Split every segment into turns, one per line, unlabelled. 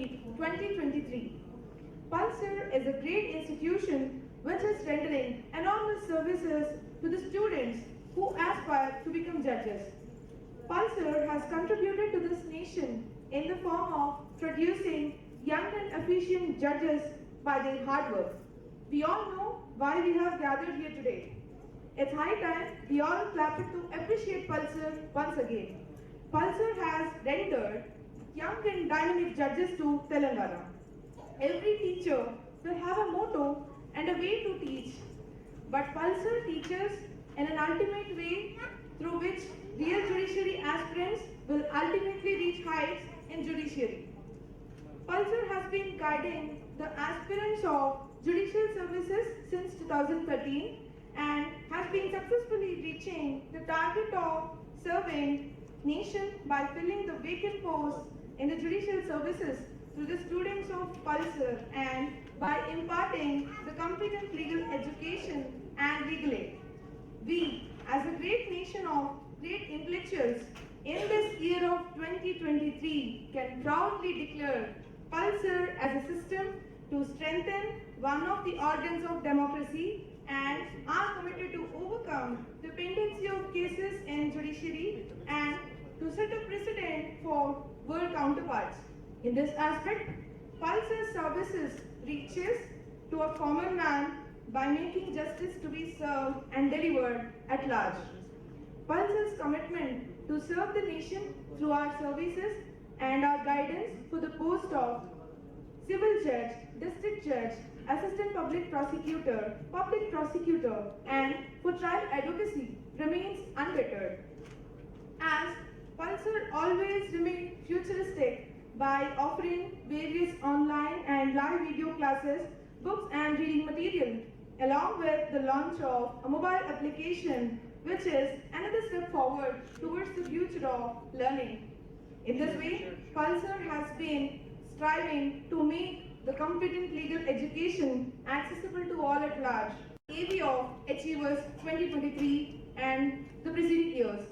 Meet 2023. Pulsar is a great institution which is rendering enormous services to the students who aspire to become judges. Pulsar has contributed to this nation in the form of producing young and efficient judges by their hard work. We all know why we have gathered here today. It's high time we all clap it to appreciate Pulsar once again. Pulsar has rendered young and dynamic judges to Telangana. Every teacher will have a motto and a way to teach, but Pulsar teaches in an ultimate way through which real judiciary aspirants will ultimately reach heights in judiciary. Pulsar has been guiding the aspirants of judicial services since 2013 and has been successfully reaching the target of serving nation by filling the vacant posts in the judicial services through the students of Pulsar and by imparting the competent legal education and legal aid. We, as a great nation of great intellectuals, in this year of 2023 can proudly declare Pulsar as a system to strengthen one of the organs of democracy and are committed to overcome the pendency of cases in judiciary and to set a precedent for world counterparts. In this aspect, Pulsar's services reaches to a common man by making justice to be served and delivered at large. Pulsar's commitment to serve the nation through our services and our guidance for the post of civil judge, district judge, assistant public prosecutor, and for trial advocacy remains undeterred. As Pulsar always remained futuristic by offering various online and live video classes, books and reading material, along with the launch of a mobile application which is another step forward towards the future of learning. In this way, Pulsar has been striving to make the competent legal education accessible to all at large. AV of Achievers 2023 and the preceding years.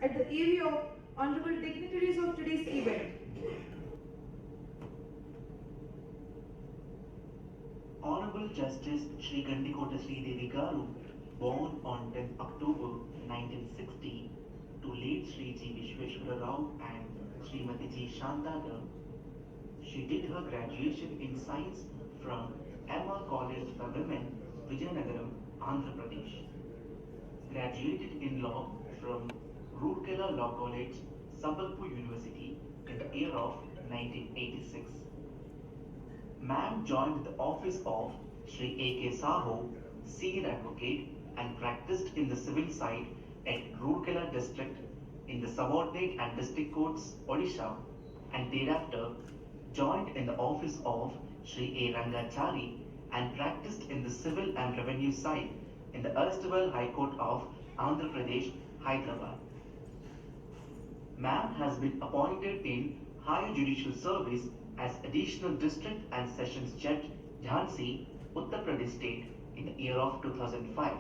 At the area of honorable dignitaries of today's event.
Honorable Justice Shri Gandikota Sridevi Garu, born on 10 October 1960 to late Shri G. Vishweshwara Rao and Srimati G. Shantada. She did her graduation in science from Emma College for Women, Vijayanagaram, Andhra Pradesh. Graduated in law from Roorkela Law College, Sambalpur University in the year of 1986. Ma'am joined the office of Sri A.K. Saho, Senior Advocate, and practiced in the civil side at Roorkela District in the subordinate and district courts, Odisha, and thereafter joined in the office of Sri A. Rangachari and practiced in the civil and revenue side in the erstwhile High Court of Andhra Pradesh, Hyderabad. Ma'am has been appointed in Higher Judicial Service as Additional District and Sessions Judge, Jhansi, Uttar Pradesh State in the year of 2005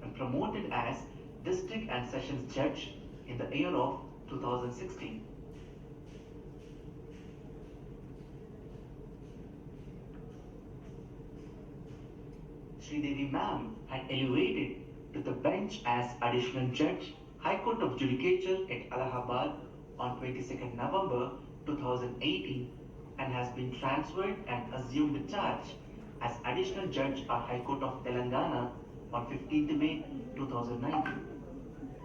and promoted as District and Sessions Judge in the year of 2016. Sridevi Ma'am had elevated to the bench as Additional Judge, High Court of Judicature at Allahabad on 22nd November 2018 and has been transferred and assumed the charge as Additional Judge at High Court of Telangana on 15th May 2019.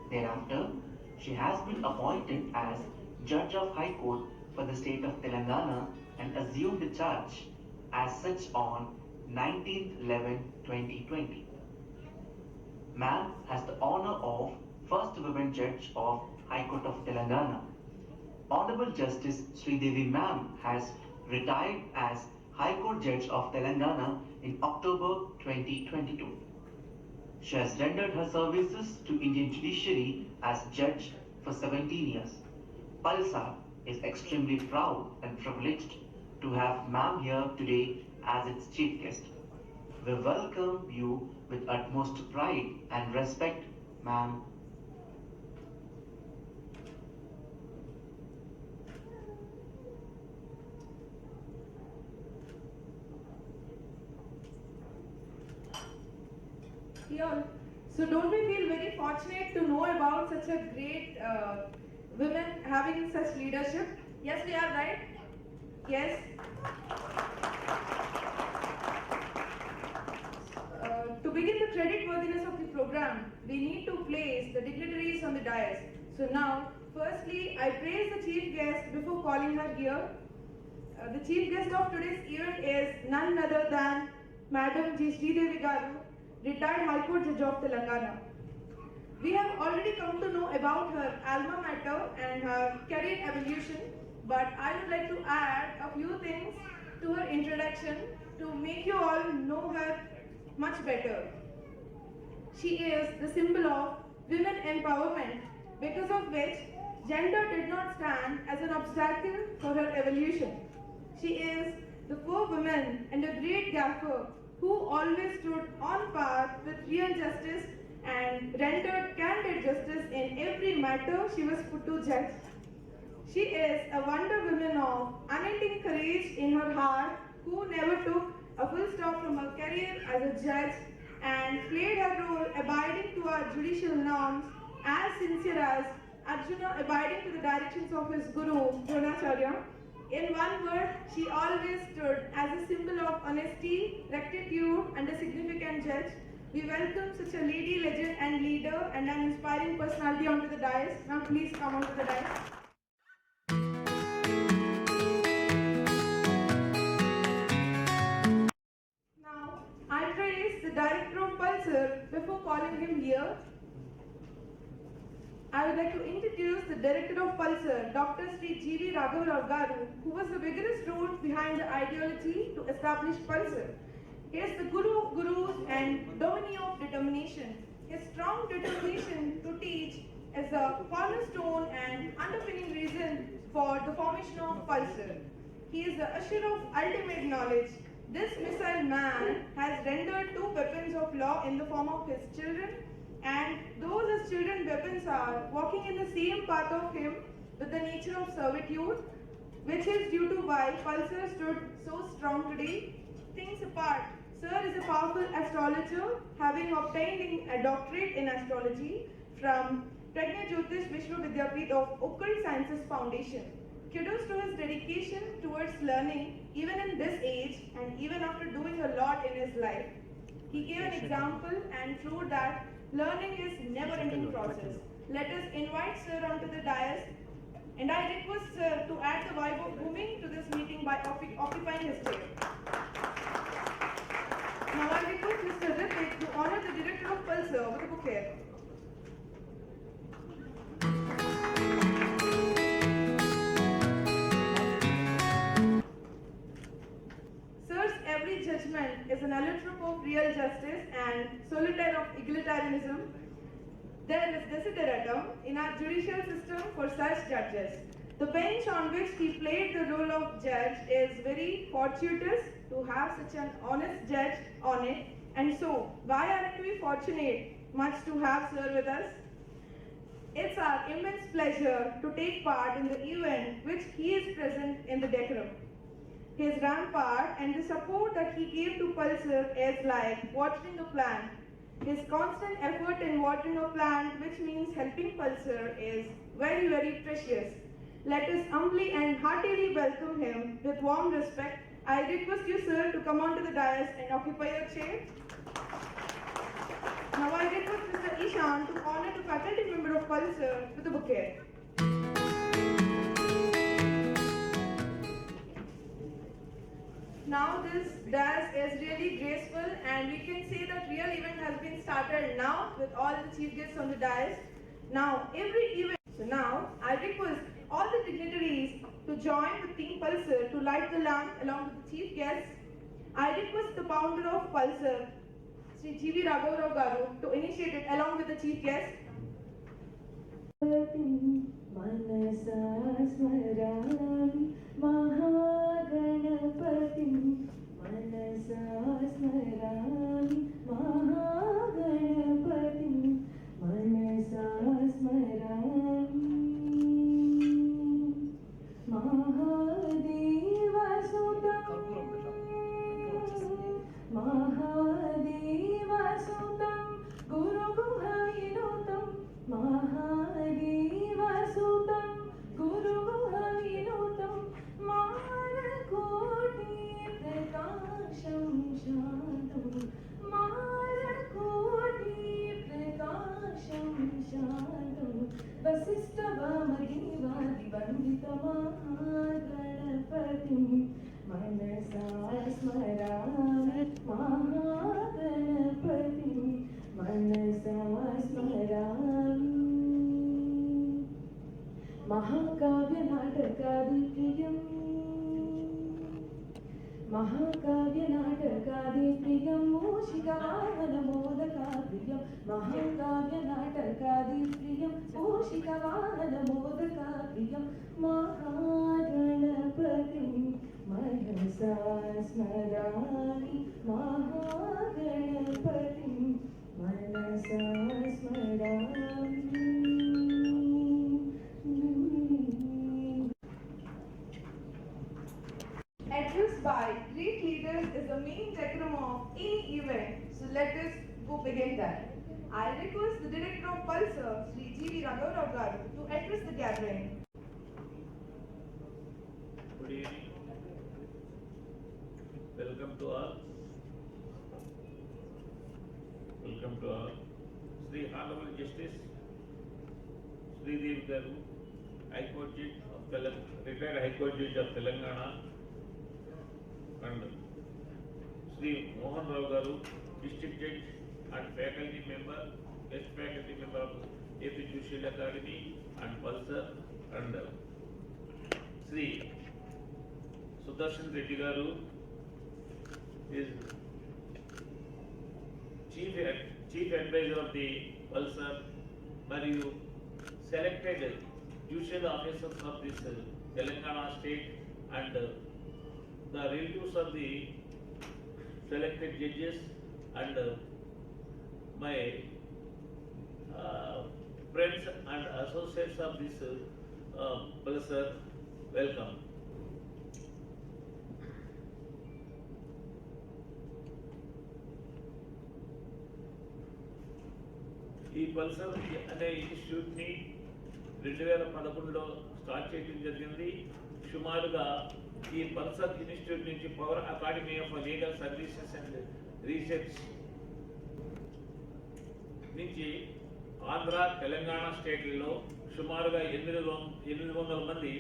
Thereafter, she has been appointed as Judge of High Court for the state of Telangana and assumed the charge as such on 19/11/2020. Ma'am has the honor of first women judge of High Court of Telangana. Honorable Justice Sridevi Ma'am has retired as High Court Judge of Telangana in October 2022. She has rendered her services to Indian judiciary as judge for 17 years. Pulsar is extremely proud and privileged to have Ma'am here today as its chief guest. We welcome you with utmost pride and respect, Ma'am.
Yeah. So don't we feel very fortunate to know about such a great women having such leadership? Yes, we are right. Yes. To begin the credit worthiness of the program, we need to place the dignitaries on the dais. So now, firstly, I praise the chief guest before calling her here. The chief guest of today's event is none other than Madam G. Sridevi Garu, retired High Court Judge of Telangana. We have already come to know about her alma mater and her career evolution, but I would like to add a few things to her introduction to make you all know her much better. She is the symbol of women empowerment, because of which gender did not stand as an obstacle for her evolution. She is the four women and a great gaffer who always stood on par with real justice and rendered candid justice in every matter she was put to judge. She is a wonder woman of unending courage in her heart who never took a full stop from her career as a judge and played her role abiding to our judicial norms as sincere as Arjuna abiding to the directions of his guru, Dronacharya. In one word, she always stood as a symbol of honesty, rectitude, and a significant judge. We welcome such a lady legend and leader and an inspiring personality onto the dais. Now please come onto the dais. Now, I praise the director of Pulsar before calling him here. I would like to introduce the director of Pulsar, Dr. Sri G.V. Raghavarao Garu, who was the vigorous role behind the ideology to establish Pulsar. He is the gurus and dominee of determination. His strong determination to teach is a cornerstone and underpinning reason for the formation of Pulsar. He is the usher of ultimate knowledge. This missile man has rendered two weapons of law in the form of his children, and those as children weapons are walking in the same path of him with the nature of servitude, which is due to why Pulsar stood so strong today. Things apart, Sir is a powerful astrologer, having obtained a doctorate in astrology from Pragya Jyotish Vishwavidyapeeth of Occult Sciences Foundation. Kudos to his dedication towards learning even in this age and even after doing a lot in his life. He gave an example and proved that learning is never-ending process. Let us invite Sir onto the dais, and I request Sir to add the vibe of booming to this meeting by occupying his chair. Now I request Mr. Ritik to honor the director of Pulsar with a bouquet. every judgment is an allotrope of real justice and solitaire of egalitarianism, there is desideratum in our judicial system for such judges. The bench on which he played the role of judge is very fortuitous to have such an honest judge on it. And so, why aren't we fortunate much to have Sir with us? It's our immense pleasure to take part in the event which he is present in the decorum. His rampart and the support that he gave to Pulsar is like watering a plant. His constant effort in watering a plant, which means helping Pulsar, is very, very precious. Let us humbly and heartily welcome him with warm respect. I request you, sir, to come onto the dais and occupy your chair. Now I request Mr. Ishan to honor the faculty member of Pulsar with a bouquet. Now this dais is really graceful, and we can say that real event has been started now with all the chief guests on the dais. Now every event. So now I request all the dignitaries to join with Team Pulsar to light the lamp along with the chief guests. I request the founder of Pulsar, Sri G.V. Raghavarao Garu, to initiate it along with the chief guest. Address by great leaders is the main decorum of any event, so let us go begin that. I request the director of Pulsar, Sri G.V. Raghavarao Garu, to address the gathering.
Good evening. Welcome to all. Welcome to all. Sri Honorable Justice Sri Devi Garu, High Court Judge of retired High Court Judge of Telangana, and Sri Mohan Rao Garu, District Judge and faculty member, guest faculty member of AP Judicial Academy and Pulsar, and Sri Sudarshan Reddy Garu is Chief Advisor of the Pulsar, Mariu, selected judicial officers of this Telangana state, and the relatives of the selected judges, and my friends and associates of this Pulsar, welcome. ఈ Pulsar అనే ఇన్స్టిట్యూట్ని 2011లో start చేయడం జరిగింది. సుమారుగా ఈ Pulsar institute నుంచి power academy of legal services and research నుంచి ఆంధ్ర తెలంగాణ స్టేట్లలో సుమారుగా 800 మంది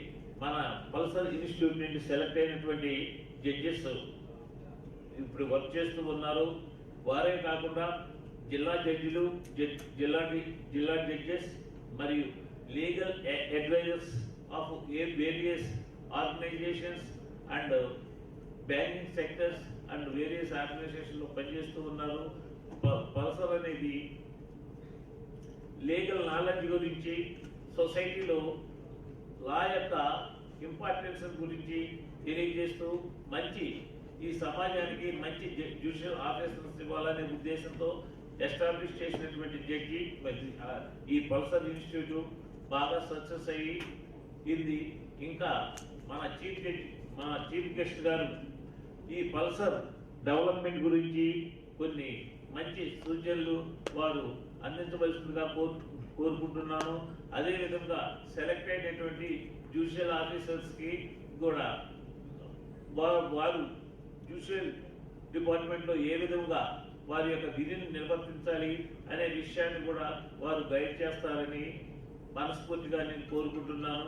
మన పల్సర్ ఇన్స్టిట్యూట్ నుండి సెలెక్ట్ అయినటువంటి జడ్జెస్ ఇప్పుడు వర్క్ చేస్తూ ఉన్నారు. వారే కాకుండా జిల్లా జడ్జిలు, జిల్లా జడ్జెస్ మరియు legal advisors of various organizations and banking sectors and ఆర్గనైజేషన్లో పనిచేస్తూ ఉన్నారు. పల్సర్ అనేది లీగల్ నాలెడ్జ్ గురించి, సొసైటీలో లా యొక్క ఇంపార్టెన్స్ గురించి తెలియజేస్తూ ఈ సమాజానికి మంచి జ్యుడిషియల్ ఆఫీసర్స్ ఇవ్వాలనే ఉద్దేశంతో ఎస్టాబ్లిష్ చేసినటువంటి జడ్జి ఈ పల్సర్ ఇన్స్టిట్యూట్ బాగా సక్సెస్ అయ్యింది. ఇంకా మన చీఫ్ గెస్ట్ గారు ఈ పల్సర్ డెవలప్మెంట్ గురించి కొన్ని మంచి సూచనలు వారు అందించవలసిందిగా కోరుకుంటున్నాను. అదేవిధంగా సెలెక్ట్ అయినటువంటి జ్యుడిషియల్ ఆఫీసర్స్కి కూడా వారు జ్యుడిషియల్ డిపార్ట్మెంట్లో ఏ విధంగా వారి యొక్క విధిని నిర్వర్తించాలి అనే విషయాన్ని కూడా వారు గైడ్ చేస్తారని మనస్ఫూర్తిగా నేను కోరుకుంటున్నాను.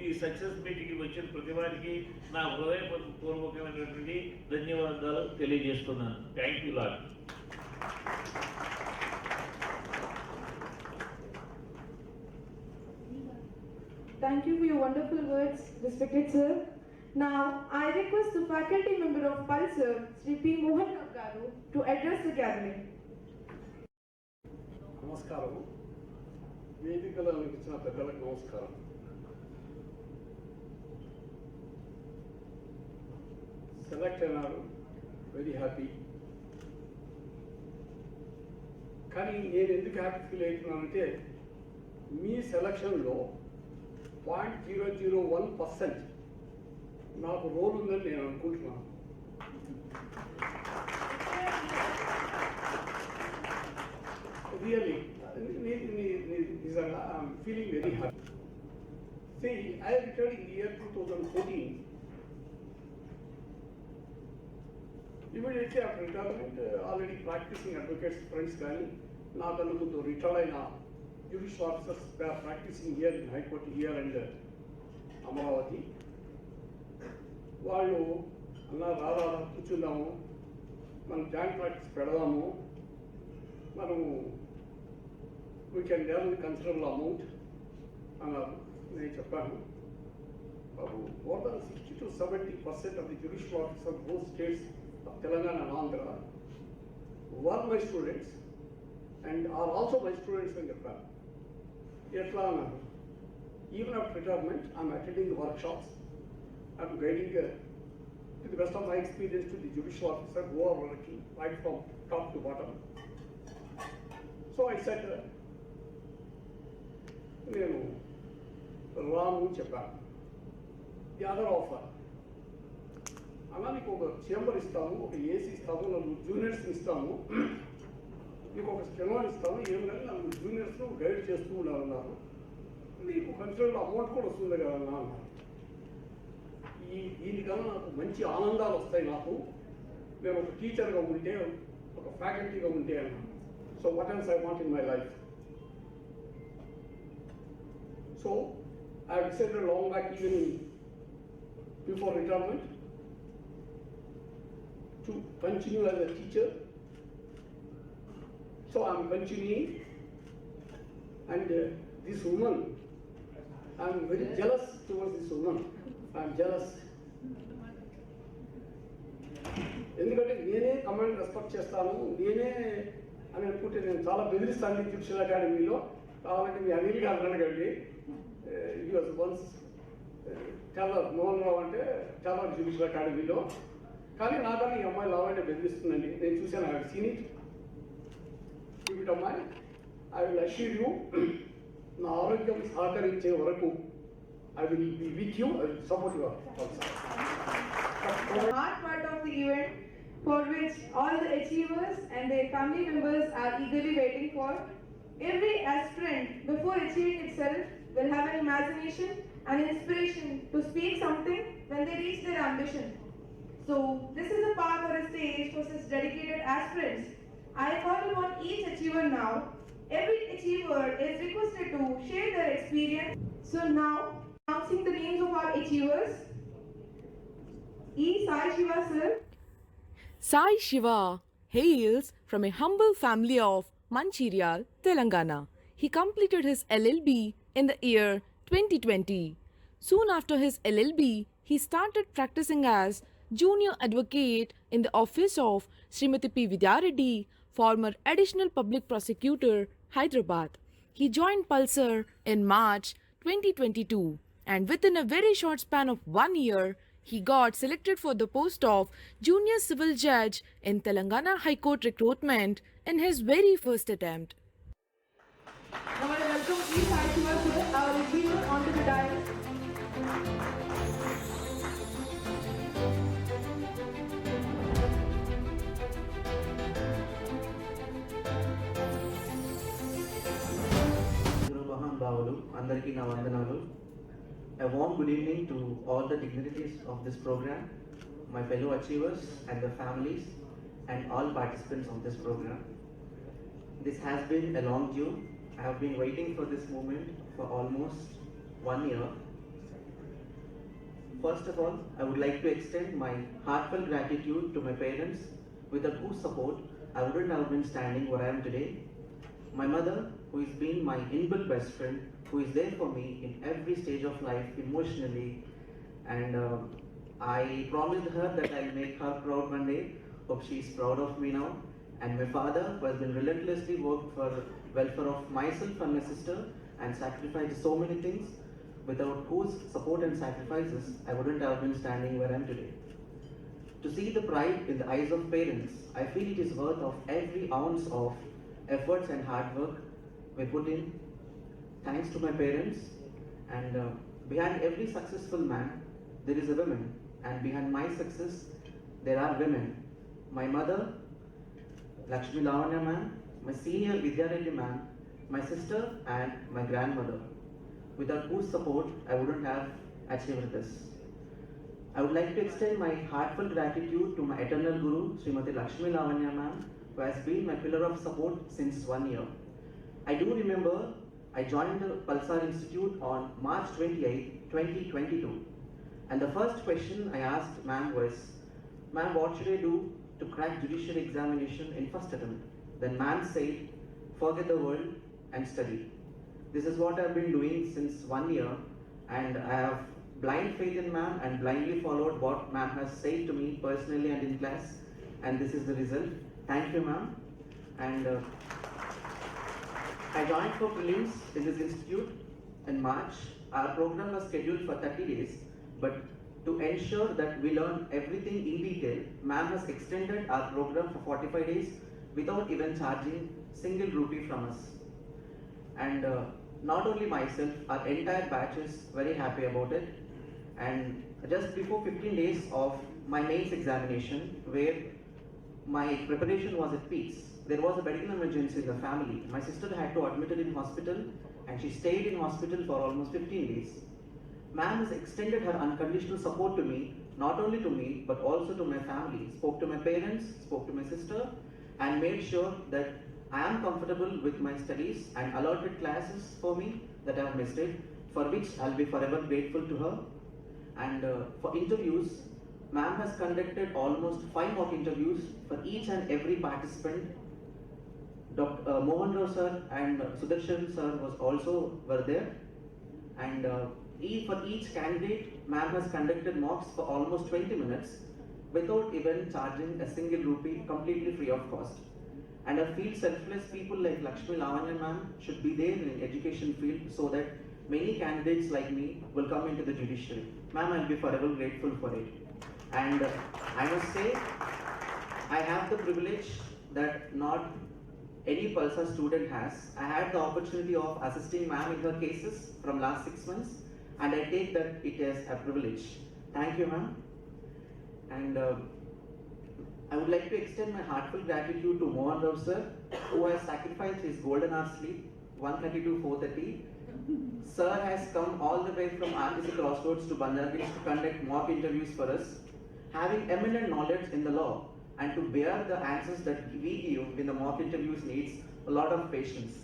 ఈ సక్సెస్ మీటింగ్కి వచ్చిన ప్రతి వారికి నా హృదయపూర్వకమైనటువంటి ధన్యవాదాలు తెలియజేస్తున్నాను. Thank you lot.
Thank you for your wonderful words, respected sir. Now, I request the faculty member of Pulsar, Sri P. Mohan Garu, to address the gathering.
నమస్కారం. వేదికలో అనిపించిన పెద్దలకు నమస్కారం. సెలెక్ట్ అయినారు, వెరీ హ్యాపీ. కానీ నేను ఎందుకు హ్యాపీ ఫీల్ అవుతున్నానంటే మీ సెలక్షన్లో 0.001% నాకు రోల్ ఉందని నేను అనుకుంటున్నాను. Really, I'm feeling very happy. See, I returned in the year 2014. Immediately after retirement, already practicing advocates friends కానీ నాకన్నా ముందు రిటైర్ అయిన judicial officers were practicing here in High Court here and Amaravati. వాళ్ళు అలా రారా కూర్చుందాము, మనం జాయింట్ ప్రాక్టీస్ పెడదాము, మనము we can earn considerable amount అన్నారు. నేను చెప్పాను, బాబు more than 60 to 70% of the judicial officer both states of Telangana and Andhra were my students and are also my students అని చెప్పాను. ఎట్లా అన్నారు, even after retirement I'm attending the workshops, I'm guiding to the best of my experience to the judicial officer who are working right from top to bottom. So I said, నేను రాను చెప్పాను. The other offer, అలా నీకు ఒక chamber ఇస్తాము, ఒక AC ఇస్తాము, 4 juniors ఇస్తాము, నీకు ఒక స్టెనోర్ ఇస్తాము, ఏమైనా 4 జూనియర్స్ను గైడ్ చేస్తూ ఉండాలన్నారు. నీకు కన్సిడరబుల్ అమౌంట్ కూడా వస్తుంది కదా అన్నారు. దీనికన్నా నాకు మంచి ఆనందాలు వస్తాయి. నాకు నేను ఒక టీచర్గా ఉంటే, ఒక ఫ్యాకల్టీగా ఉంటే అన్నా. So what else I want in my life? So I decided long back even before retirement to continue as a teacher. So I'm continuing and this woman, I'm very jealous towards this woman. I'm jealous. ఎందుకంటే నేనే command respect చేస్తాను, నేనే అని అనుకుంటే నేను చాలా బెదిరిస్తాను judicial అకాడమీలో. కావాలంటే మీ అనిల్ గారు అడగండి, ఈ was once teller, Mohan Rao అంటే టెల్లర్ జ్యుడిషియల్ అకాడమీలో. కానీ నాకన్నా ఈ అమ్మాయి లావంటే బెదిరిస్తుందండి. నేను చూశాను, ఐ సీన్ ఇట్. ఇవిట అమ్మాయి, ఐ విల్ అష్యూర్ యూ, నా ఆరోగ్యం సహకరించే వరకు I will be with you, I will support you also.
The hard part of the event, for which all the achievers and their family members are eagerly waiting for. Every aspirant, before achieving itself, will have an imagination and inspiration to speak something when they reach their ambition. So, this is a path or a stage for such dedicated aspirants. I call upon each achiever now. Every achiever is requested to share their experience. So now, announcing the names of our achievers. E. Sai Shiva sir.
Sai Shiva hails from a humble family of Mancherial, Telangana. he completed his LLB in the year 2020. Soon after his LLB, he started practicing as junior advocate in the office of Srimati P. Vidyareddy, former Additional Public Prosecutor, Hyderabad. He joined Pulsar in March 2022, and within a very short span of 1 year, he got selected for the post of Junior Civil Judge in Telangana High Court recruitment in his very first attempt.
Now I welcome Chief High our reviewer onto the dais.
మహానుభావులు అందరికీ నా వందనాలు. A warm good evening to all the dignitaries of this program, my fellow achievers and their families, and all participants of this program. This has been a long due. I have been waiting for this moment for almost 1 year. First of all, I would like to extend my heartfelt gratitude to my parents, without whose support I wouldn't have been standing where I am today. My mother, who has been my inbuilt best friend, who is there for me in every stage of life emotionally, and I promised her that I'll make her proud one day. Hope she is proud of me now. And my father, who has been relentlessly worked for welfare of myself and my sister and sacrificed so many things, without whose support and sacrifices I wouldn't have been standing where I am today. To see the pride in the eyes of parents, I feel it is worth of every ounce of efforts and hard work we put in. Thanks to my parents, and behind every successful man there is a woman, and behind my success there are women. My mother, Lakshmi Lavanya ma'am, my senior Vidyareddy ma'am, my sister and my grandmother, without whose support I wouldn't have achieved this. I would like to extend my heartfelt gratitude to my eternal Guru, Srimati Lakshmi Lavanya ma'am, who has been my pillar of support since 1 year. I do remember I joined the Pulsar Institute on March 28, 2022. And the first question I asked ma'am was, "Ma'am, what should I do to crack judicial examination in first attempt?" Then ma'am said, "Forget the world and study." This is what I've been doing since 1 year, and I have blind faith in ma'am and blindly followed what ma'am has said to me personally and in class, and this is the result. Thank you, ma'am. And I joined for prelims in this institute in March. Our program was scheduled for 30 days, but to ensure that we learn everything in detail, ma'am has extended our program for 45 days without even charging single rupee from us. And not only myself, our entire batch is very happy about it. And just before 15 days of my mains examination, where my preparation was at peace, there was a medical emergency in the family. My sister had to admitted in hospital, and she stayed in hospital for almost 15 days. Ma'am has extended her unconditional support to me, not only to me, but also to my family. Spoke to my parents, spoke to my sister, and made sure that I am comfortable with my studies and allotted classes for me that I have missed it, for which I'll be forever grateful to her. And for interviews, ma'am has conducted almost 5 mock interviews for each and every participant. Dr. Mohan Rao sir and Sudarshan sir were there, and for each candidate, ma'am has conducted mocks for almost 20 minutes without even charging a single rupee, completely free of cost. And I feel selfless people like Lakshmi Lavanya ma'am should be there in the education field so that many candidates like me will come into the judiciary. Ma'am, I'll be forever grateful for it. And I must say, I have the privilege that not any Pulsar student has. I had the opportunity of assisting ma'am in her cases from last 6 months, and I take that it as a privilege. Thank you, ma'am. And I would like to extend my heartfelt gratitude to Mohan Rao sir, who has sacrificed his golden hour sleep, 1:30 to 4:30. Sir has come all the way from RTC Crossroads to Bandara to conduct mock interviews for us, having eminent knowledge in the law, and to bear the answers that we give in the mock interviews needs a lot of patience.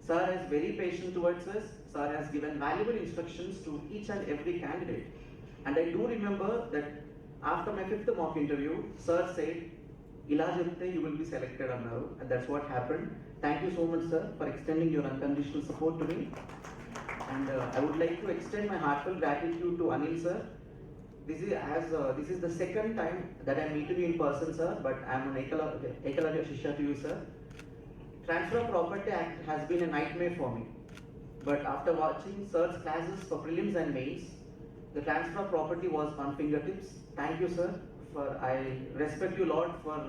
Sir is very patient towards us. Sir has given valuable instructions to each and every candidate. And I do remember that after my 5th mock interview, sir said, "Ila jante you will be selected," and that's what happened.
Thank you so much, sir, for extending your unconditional support to me. And I would like to extend my heartfelt gratitude to Anil, sir. This is the second time that I'm meeting you in person, sir, but I'm an Ekalavya Shishya to you, sir. Transfer of Property Act has been a nightmare for me. But after watching sir's classes for prelims and mains, the transfer of property was on fingertips. Thank you, sir. I respect you a lot for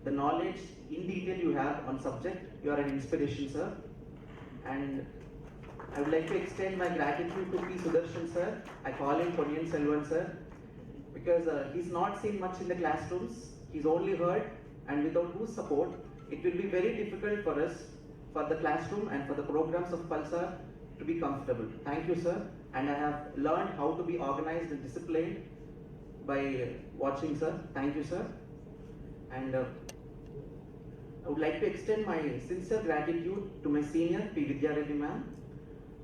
the knowledge in detail you have on subject. You are an inspiration, sir. And I would like to extend my gratitude to P. Sudarshan, sir. I call him Ponniyin Selvan, sir, because he's not seen much in the classrooms. He's only heard, and without whose support, it will be very difficult for us, for the classroom and for the programs of Pulsar to be comfortable. Thank you, sir. And I have learned how to be organized and disciplined by watching, sir. Thank you, sir. And I would like to extend my sincere gratitude to my senior, P. Vidya Reddy ma'am,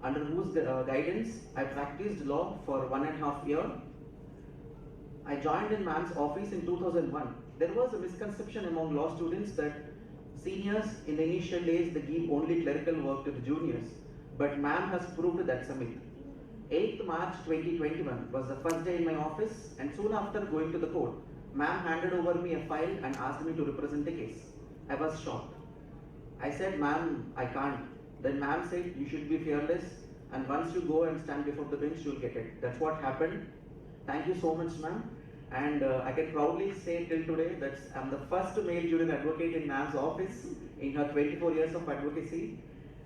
under whose guidance I practiced law for 1.5 years. I joined in ma'am's office in 2001. There was a misconception among law students that seniors in the initial days they give only clerical work to the juniors, but ma'am has proved that's a myth. 8th March 2021 was the first day in my office, and soon after going to the court, ma'am handed over me a file and asked me to represent the case. I was shocked. I said, ma'am, I can't. Then ma'am said, you should be fearless, and once you go and stand before the bench, you'll get it. That's what happened. Thank you so much, ma'am. And I can proudly say till today that I'm the first male junior advocate in ma'am's office in her 24 years of advocacy.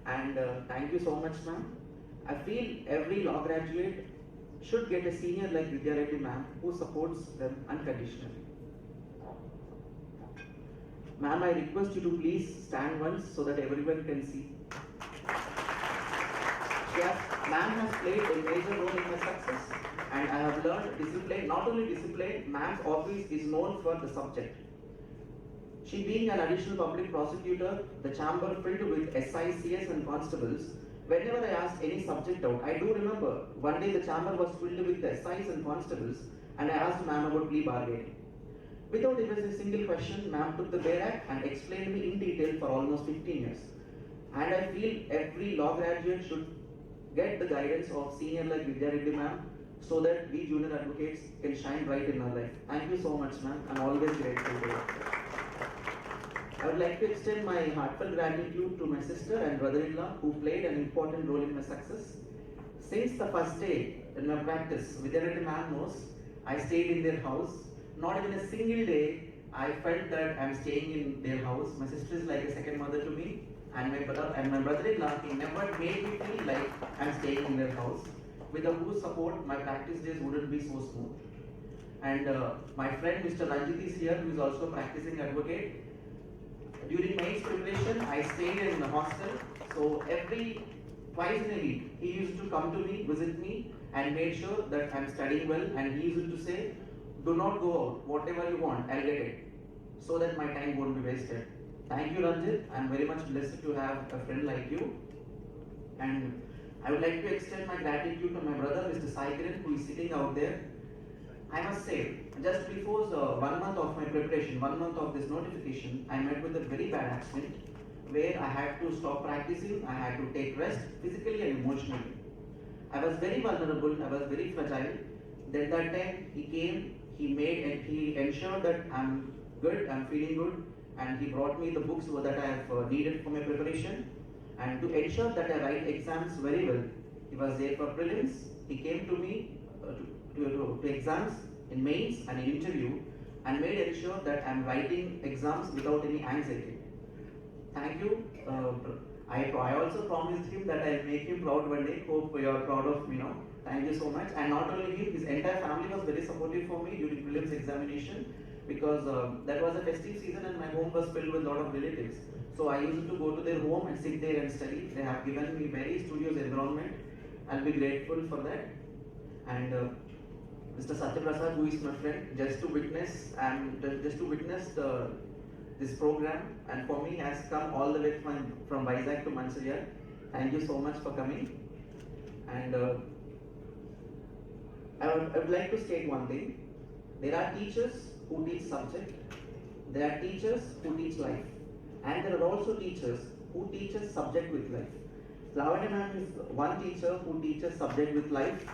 And thank you so much, ma'am. I feel every law graduate should get a senior like Vidya Reddy ma'am who supports them unconditionally. Ma'am, I request you to please stand once so that everyone can see. Yes, ma'am has played a major role in my success, and I have learned discipline. Not only discipline, ma'am's office is known for the subject. She being an additional public prosecutor, the chamber filled with SICS and constables. Whenever I asked any subject out, I do remember one day the chamber was filled with the SIs and constables, and I asked ma'am about plea bargaining. Without even a single question, ma'am took the bare act and explained me in detail for almost 15 years. And I feel every law graduate should get the guidance of senior like Vidya Reddy ma'am so that we junior advocates can shine bright in our life. Thank you so much, ma'am. I'm always grateful to you. I would like to extend my heartfelt gratitude to my sister and brother-in-law who played an important role in my success. Since the first day in my practice, Vidya Reddy ma'am knows, I stayed in their house. Not even a single day I felt that I'm staying in their house. My sister is like a second mother to me, and my brother-in-law, he never made me feel like I'm staying in their house. With the whose support, my practice days wouldn't be so smooth. And my friend Mr. Ranjit is here, who is also a practicing advocate. During my preparation, I stayed in the hostel. So twice in a week, he used to come to me, visit me, and made sure that I'm studying well. And he used to say, do not go out, whatever you want, I'll get it, so that my time won't be wasted. Thank you, Ranjit. I'm very much blessed to have a friend like you. And I would like to extend my gratitude to my brother, Mr. Sai Kiran, who is sitting out there. I must say, just before 1 month of my preparation, 1 month of this notification, I met with a very bad accident where I had to stop practicing, I had to take rest physically and emotionally. I was very vulnerable, I was very fragile. Then that time he came, he ensured that I'm good, I'm feeling good, and he brought me the books that I have needed for my preparation. And to ensure that I write exams very well, he was there for prelims. He came to me to exams, in mains and in interview, and made ensure that I'm writing exams without any anxiety. Thank you. I also promised him that I'll make him proud one day. Hope you are proud of me now. Thank you so much. And not only him, his entire family was very supportive for me during prelims examination, because that was a festive season and my home was filled with a lot of relatives. So I used to go to their home and sit there and study. They have given me very studious environment. I'll be grateful for that. And Mr. Satya Prasad, who is my friend, just to witness this program, and for me has come all the way from Vizag to Mancherial. Thank you so much for coming. And I would like to state one thing. There are teachers who teach subject. There are teachers who teach life. And there are also teachers who teaches subject with life. Lavanya ma'am is one teacher who teaches subject with life,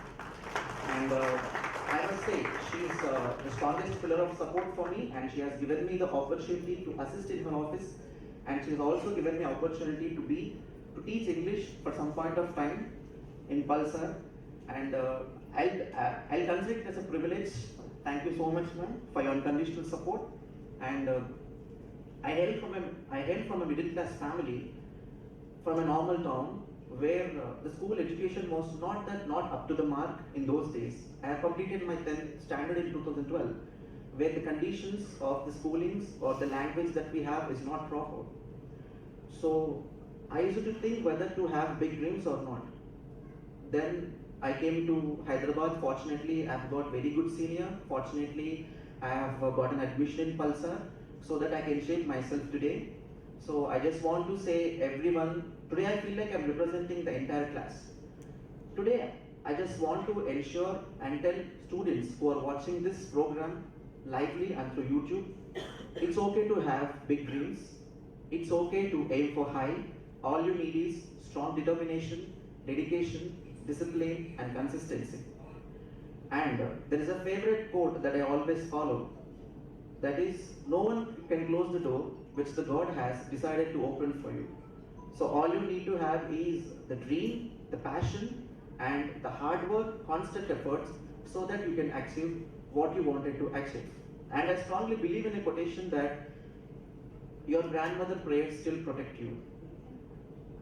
and I must say she's the strongest pillar of support for me, and she has given me the opportunity to assist in her office, and she has also given me opportunity to teach English for some point of time in Pulsar, and I'll consider it as a privilege. Thank you so much, ma'am, for your unconditional support. And I hail from a middle class family, from a normal town, where the school education was not up to the mark in those days. I have completed my 10th standard in 2012, where the conditions of the schoolings or the language that we have is not proper. So I used to think whether to have big dreams or not. Then I came to Hyderabad. Fortunately, I have got very good senior. Fortunately, I have got an admission in Pulsar so that I can shape myself today. So I just want to say everyone, today I feel like I'm representing the entire class. Today, I just want to ensure and tell students who are watching this program lively and through YouTube, it's okay to have big dreams. It's okay to aim for high. All you need is strong determination, dedication, discipline, and consistency. And there is a favorite quote that I always follow. That is, no one can close the door which the God has decided to open for you. So all you need to have is the dream, the passion, and the hard work, constant efforts, so that you can achieve what you wanted to achieve. And I strongly believe in a quotation that your grandmother prayers still protect you.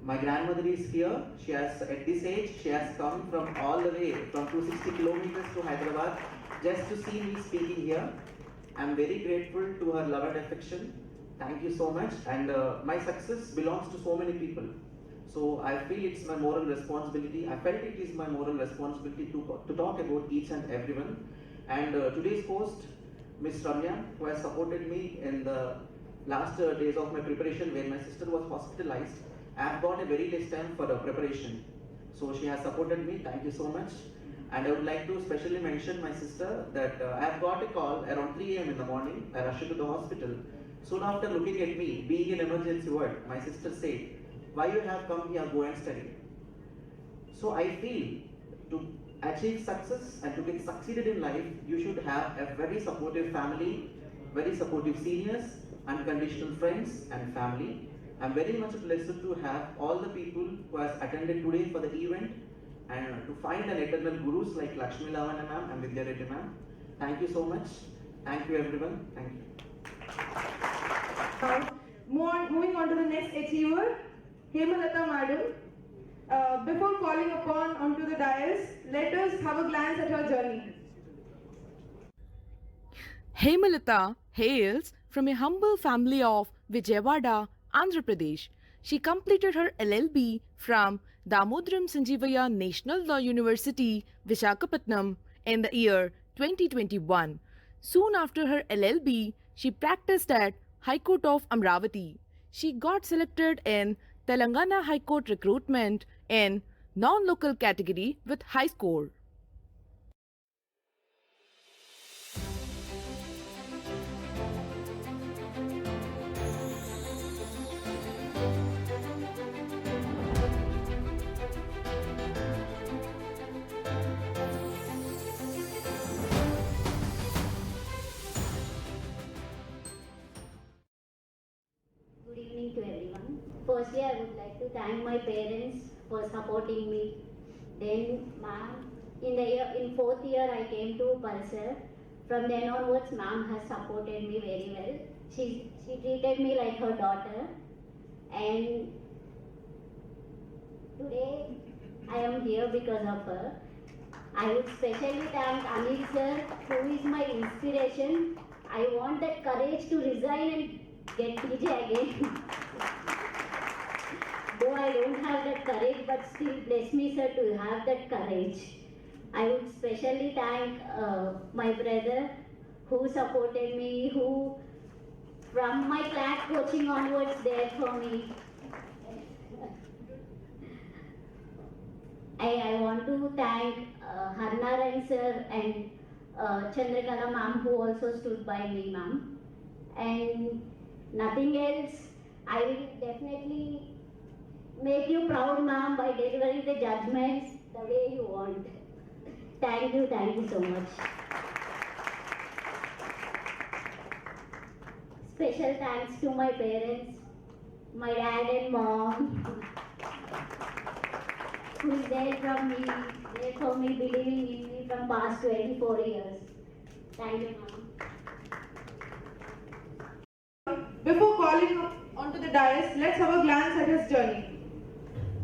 My grandmother is here. She has, at this age, she has come from all the way from 260 kilometers to Hyderabad just to see me speaking here. I'm very grateful to her love and affection. Thank you so much. And my success belongs to so many people. So I feel it's my moral responsibility. I felt it is my moral responsibility to talk about each and everyone. And today's host, Miss Ramya, who has supported me in the last days of my preparation when my sister was hospitalized. I have got a very less time for the preparation. So she has supported me. Thank you so much. And I would like to specially mention my sister that I have got a call around 3 a.m. in the morning. I rushed to the hospital. Soon after looking at me, being in emergency ward, my sister said, "Why you have come here, go and study." So I feel to achieve success and to get succeeded in life, you should have a very supportive family, very supportive seniors, unconditional friends and family. I'm very much blessed to have all the people who has attended today for the event and to find an eternal gurus like Lakshmi Lavanya ma'am and Vidya Reddy ma'am. Thank you so much. Thank you everyone. Thank you.
Moving on to the next achiever, Hemalata madam. Before calling upon onto the dais, let us have a glance at her journey.
Hemalata hails from a humble family of Vijayawada, Andhra Pradesh. She completed her LLB from Damodaram Sanjeevaya National Law University, Visakhapatnam in the year 2021. Soon after her LLB, she practiced at High Court of Amravati. She got selected in Telangana High Court recruitment in non-local category with high score.
Good evening to everyone. Firstly, I would like to thank my parents for supporting me. Then, ma'am, in fourth year, I came to Pulsar. From then onwards, ma'am has supported me very well. She treated me like her daughter. And today, I am here because of her. I would specially thank Anil sir, who is my inspiration. I want that courage to resign and get PJ again. Though I don't have that courage, but still bless me, sir, to have that courage. I would specially thank my brother who supported me, who from my class coaching onwards there for me. I want to thank Harnaran sir and Chandrakala ma'am, who also stood by me, ma'am. And nothing else, I will definitely make you proud, ma'am, by delivering the judgments the way you want. Thank you so much. Special thanks to my parents, my dad and mom, who is there for me, believing in me from past 24 years. Thank you, ma'am.
Before calling onto the dais, let's have a glance at his journey.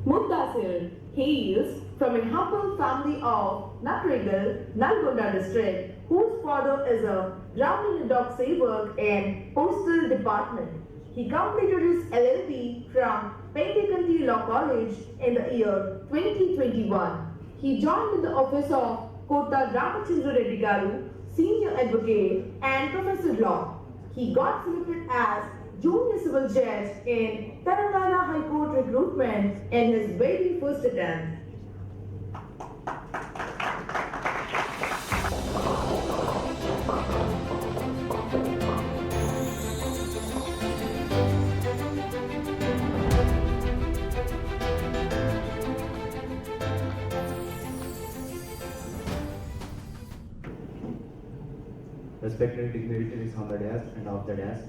Muddassir hails from a humble family of Nakrigal, Nalgonda district, whose father is a Brahmin dog saver and postal department. He completed his LLB from Pentecost Law College in the year 2021. He joined in the office of Kota Ramachandra Reddy Garu, senior advocate and professor law. He got selected as junior civil judge in Telangana High Court recruitment in his very first attempt.
Respected dignitaries on the dais and off the dais,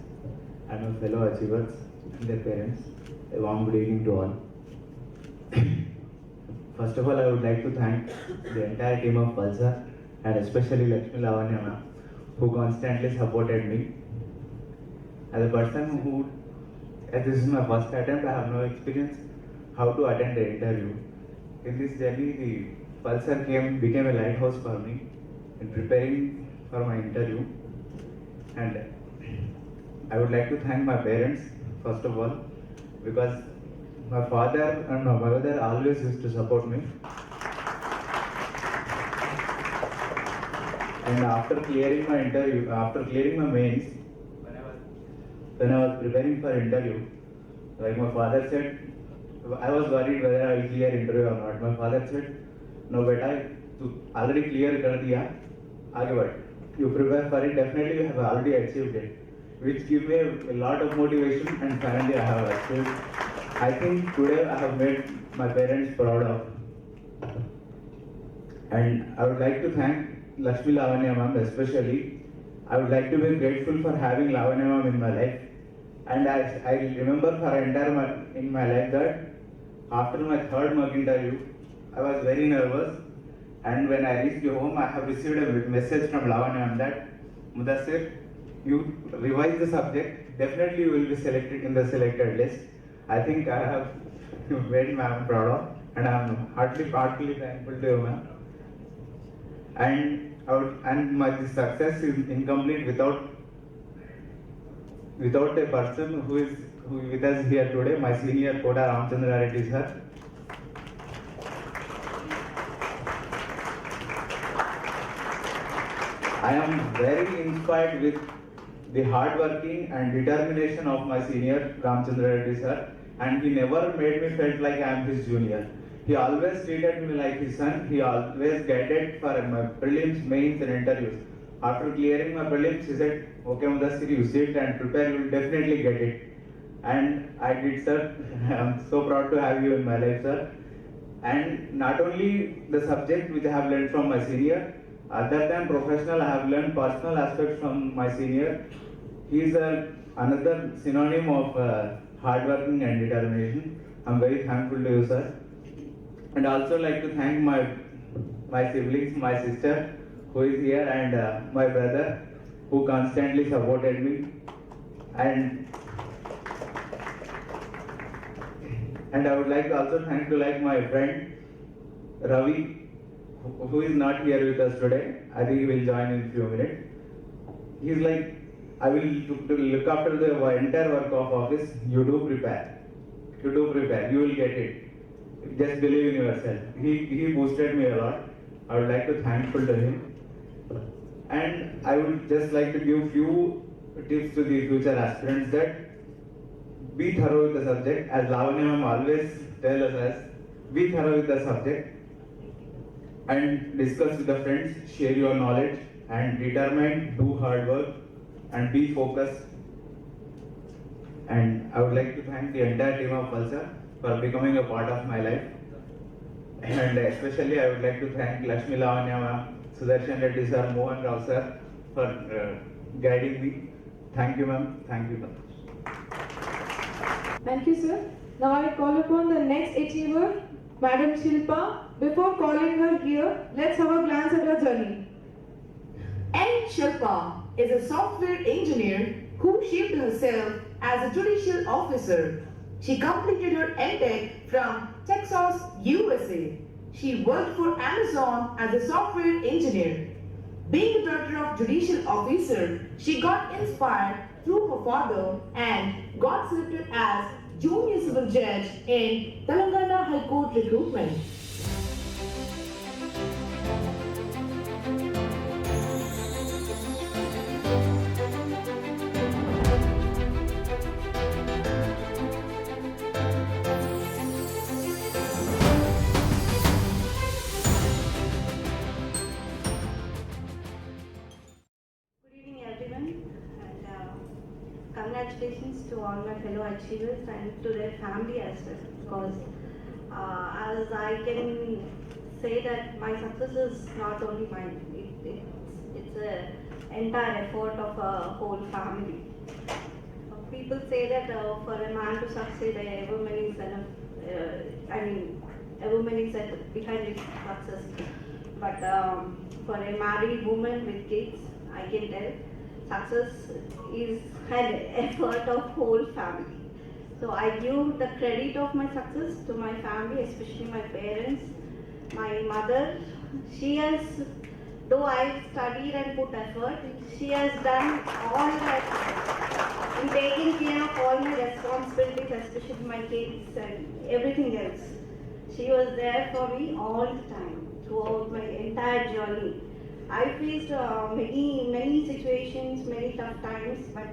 and my fellow achievers and their parents, a warm good evening to all. First of all, I would like to thank the entire team of Pulsar and especially Lakshmi Lavanya ma'am, who constantly supported me. As a person who, as this is my first attempt, I have no experience how to attend the interview. In this journey, the Pulsar became a lighthouse for me in preparing for my interview, and I would like to thank my parents first of all, because my father and my mother always used to support me. And after clearing my interview, after clearing my mains, when I was preparing for interview, like my father said, I was worried whether I will clear interview or not. My father said, "No, beta, you already clear kar diya, aage बढ़. You prepare for it, definitely you have already achieved it," which gave me a lot of motivation, and finally I have achieved. I think today I have made my parents proud of. And I would like to thank Lakshmi Lavanya ma'am especially. I would like to be grateful for having Lavanya ma'am in my life. And I remember for entire in my life that after my third mock interview, I was very nervous. And when I reached home, I have received a message from Lavanya ma'am that, "Mudassir, you revise the subject, definitely you will be selected in the selected list." I think I have made ma'am proud of, and I am heartily thankful to you, ma'am. And my success is incomplete without a person who is with us here today, my senior Kota Ramachandra Reddy sir. I am very inspired with the hard working and determination of my senior Ramachandra Reddy sir, and he never made me felt like I am his junior. He always treated me like his son. He always guided for my prelims, mains and interviews. After clearing my prelims, he said, "Okay Mudassir, you sit and prepare, you will definitely get it." And I did, sir. I am so proud to have you in my life, sir. And not only the subject which I have learned from my senior, other than professional, I have learned personal aspects from my senior. He is another synonym of hard working and determination. I am very thankful to you, sir. And also like to thank my siblings, my sister who is here, and my brother who constantly supported me. And I would like to also thank my friend Ravi, who is not here with us today. I think he will join in a few minutes. He is like, "I will look after the entire work of office. You do prepare. You will get it. Just believe in yourself." He boosted me a lot. I would like to thankful to him. And I would just like to give few tips to the future aspirants that be thorough with the subject. As Lavanya ma'am always tells us, be thorough with the subject and discuss with the friends, share your knowledge and determine, do hard work and be focused. And I would like to thank the entire team of Pulsar for becoming a part of my life. And especially I would like to thank Lakshmi Lavanya ma'am, Sudarshan Reddy sir, Mohan Rao sir for guiding me. Thank you ma'am. Thank you ma'am.
Thank you, sir. Now I call upon the next achiever, Madam Shilpa. Before calling her here, let's have a glance at her journey.
N. Shilpa is a software engineer who shaped herself as a judicial officer. She completed her MTech from Texas, USA. She worked for Amazon as a software engineer. Being a daughter of judicial officer, she got inspired through her father and got selected as junior civil judge in Telangana High Court recruitment.
Congratulations to all my fellow achievers and to their family as well, because as I can say that my success is not only mine, it's an entire effort of a whole family. People say that for a man to succeed, a woman is a woman is behind his success. But for a married woman with kids, I can tell success is an effort of whole family. So I give the credit of my success to my family, especially my parents. My mother, she has, though I studied and put effort, she has done all that in taking care of all my responsibilities, especially my kids and everything else. She was there for me all the time, throughout my entire journey. I faced many situations, many tough times, but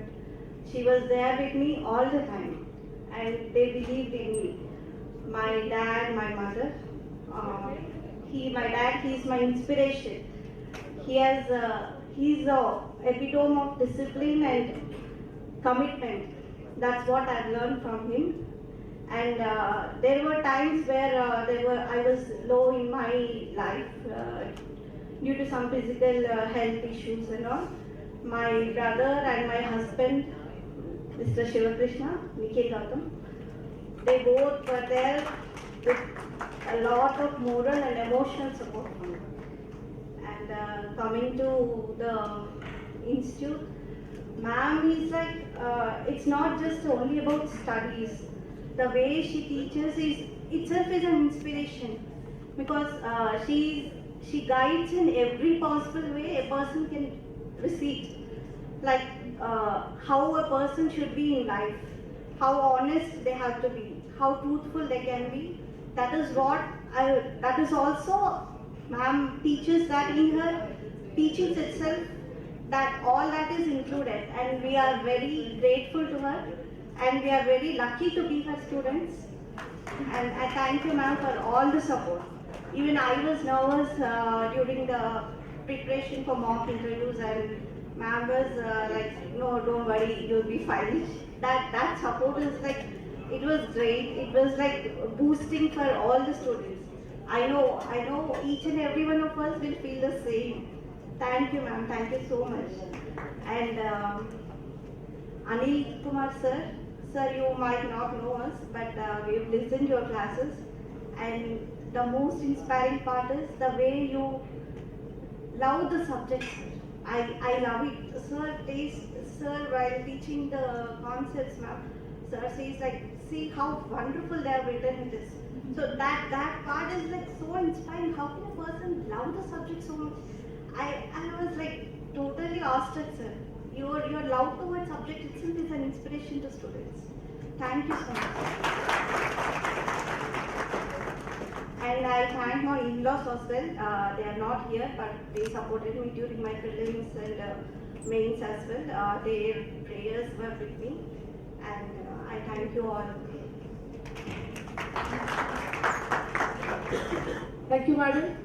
she was there with me all the time, and they believed in me. My dad, my mother, my dad, he's my inspiration. He's the epitome of discipline and commitment. That's what I've learned from him. And there were times where I was low in my life due to some physical health issues and all. My brother and my husband, Mr. Shivakrishna, Nikhil Gautam, they both were there with a lot of moral and emotional support from me. And coming to the institute, ma'am is like, it's not just only about studies. The way she teaches itself is an inspiration, because she guides in every possible way a person can receive. Like how a person should be in life, how honest they have to be, how truthful they can be. That is also, ma'am teaches that in her teachings itself, that all that is included, and we are very grateful to her, and we are very lucky to be her students. And I thank you, ma'am, for all the support. Even I was nervous during the preparation for mock interviews, and ma'am was like, no, don't worry, you'll be fine. That support is like, it was great. It was like boosting for all the students. I know each and every one of us will feel the same. Thank you, ma'am. Thank you so much. And Anil Kumar sir, you might not know us, but we've listened to your classes, and the most inspiring part is the way you love the subject. I love it. Sir, while teaching the concepts, ma'am, sir says like, see how wonderful they have written it is. So that part is like so inspiring. How can a person love the subject so much? I was like totally awestruck, sir. Your love towards subject itself is an inspiration to students. Thank you so much. And I thank my in-laws as well. They are not here, but they supported me during my prelims and mains as well. Their prayers were with me, and I thank you all.
Thank you, madam.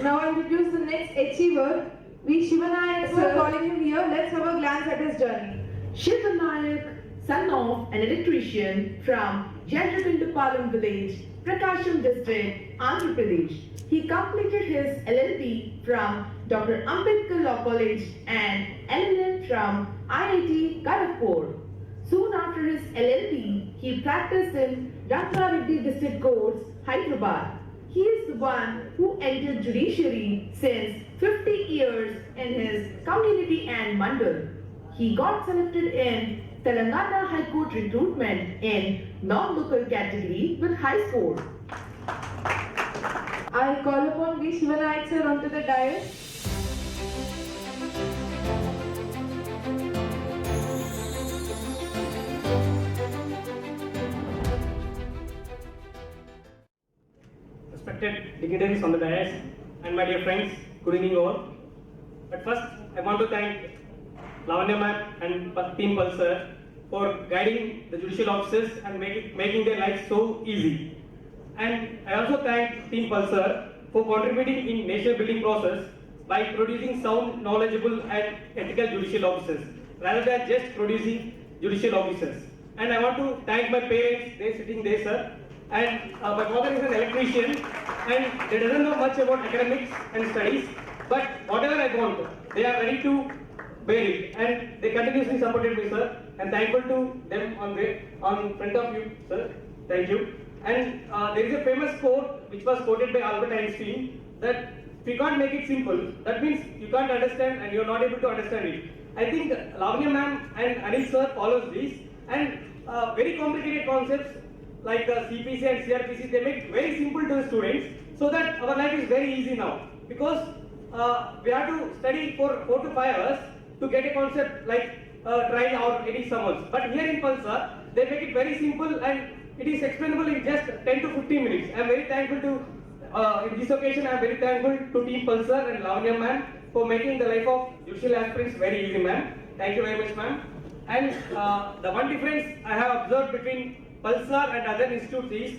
Now I introduce the next achiever, V. Shivanayak sir. Calling him here, let's have a glance at his journey.
Shivanayak, son of an electrician from Jendrakindupalam village, Prakasham district, Andhra Pradesh. He completed his LLB from Dr. Ambedkar Law College and LLM from IIT Kharagpur. Soon after his LLB, he practiced in Rangareddy District Courts, Hyderabad. He is the one who entered judiciary since 50 years in his community and mandal. He got selected in Telangana High Court recruitment in non-local category with high score.
I call upon V. Shivanayak sir onto the dais.
Respected dignitaries on the dais and my dear friends, good evening all. But first, I want to thank Lavanya ma'am and Team Pulsar for guiding the judicial officers and making their lives so easy. And I also thank Team Pulsar for contributing in nation building process by producing sound, knowledgeable and ethical judicial officers rather than just producing judicial officers. And I want to thank my parents, they're sitting there, sir. And my father is an electrician and they doesn't know much about academics and studies, but whatever I want, they are ready to bear it, and they continuously supported me, sir. I'm thankful to them on front of you, sir. Thank you. And there is a famous quote which was quoted by Albert Einstein that if you can't make it simple, that means you can't understand and you're not able to understand it. I think Lavanya ma'am and Anil sir follows this, and very complicated concepts like CPC and CRPC, they make it very simple to the students so that our life is very easy now. Because we have to study for 4 to 5 hours to get a concept like trial or any summons. But here in Pulsar, they make it very simple and it is explainable in just 10 to 15 minutes. I am very thankful to, in this occasion, I am very thankful to Team Pulsar and Lavanya ma'am for making the life of judicial aspirants very easy, ma'am. Thank you very much, ma'am. And the one difference I have observed between Pulsar and other institutes is,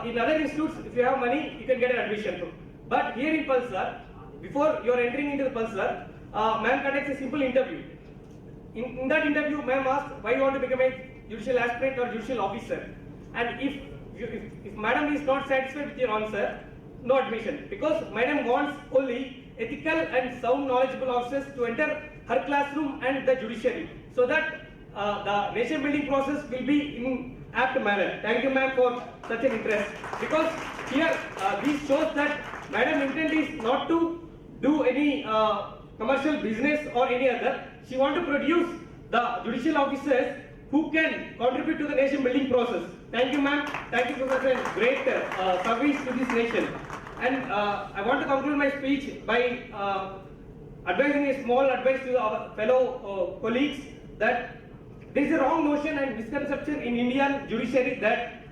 in other institutes, if you have money, you can get an admission too. But here in Pulsar, before you are entering into the Pulsar, ma'am conducts a simple interview. In that interview, ma'am asks why you want to become a judicial aspirant or judicial officer. And if madam is not satisfied with your answer, no admission. Because madam wants only ethical and sound knowledgeable officers to enter her classroom and the judiciary, so that the nation building process will be in apt manner. Thank you, ma'am, for such an interest. Because here, this shows that madam intent is not to do any commercial business or any other. She wants to produce the judicial officers who can contribute to the nation building process. Thank you, ma'am. Thank you for such a great service to this nation. And I want to conclude my speech by advising a small advice to our fellow colleagues that there is a wrong notion and misconception in Indian judiciary that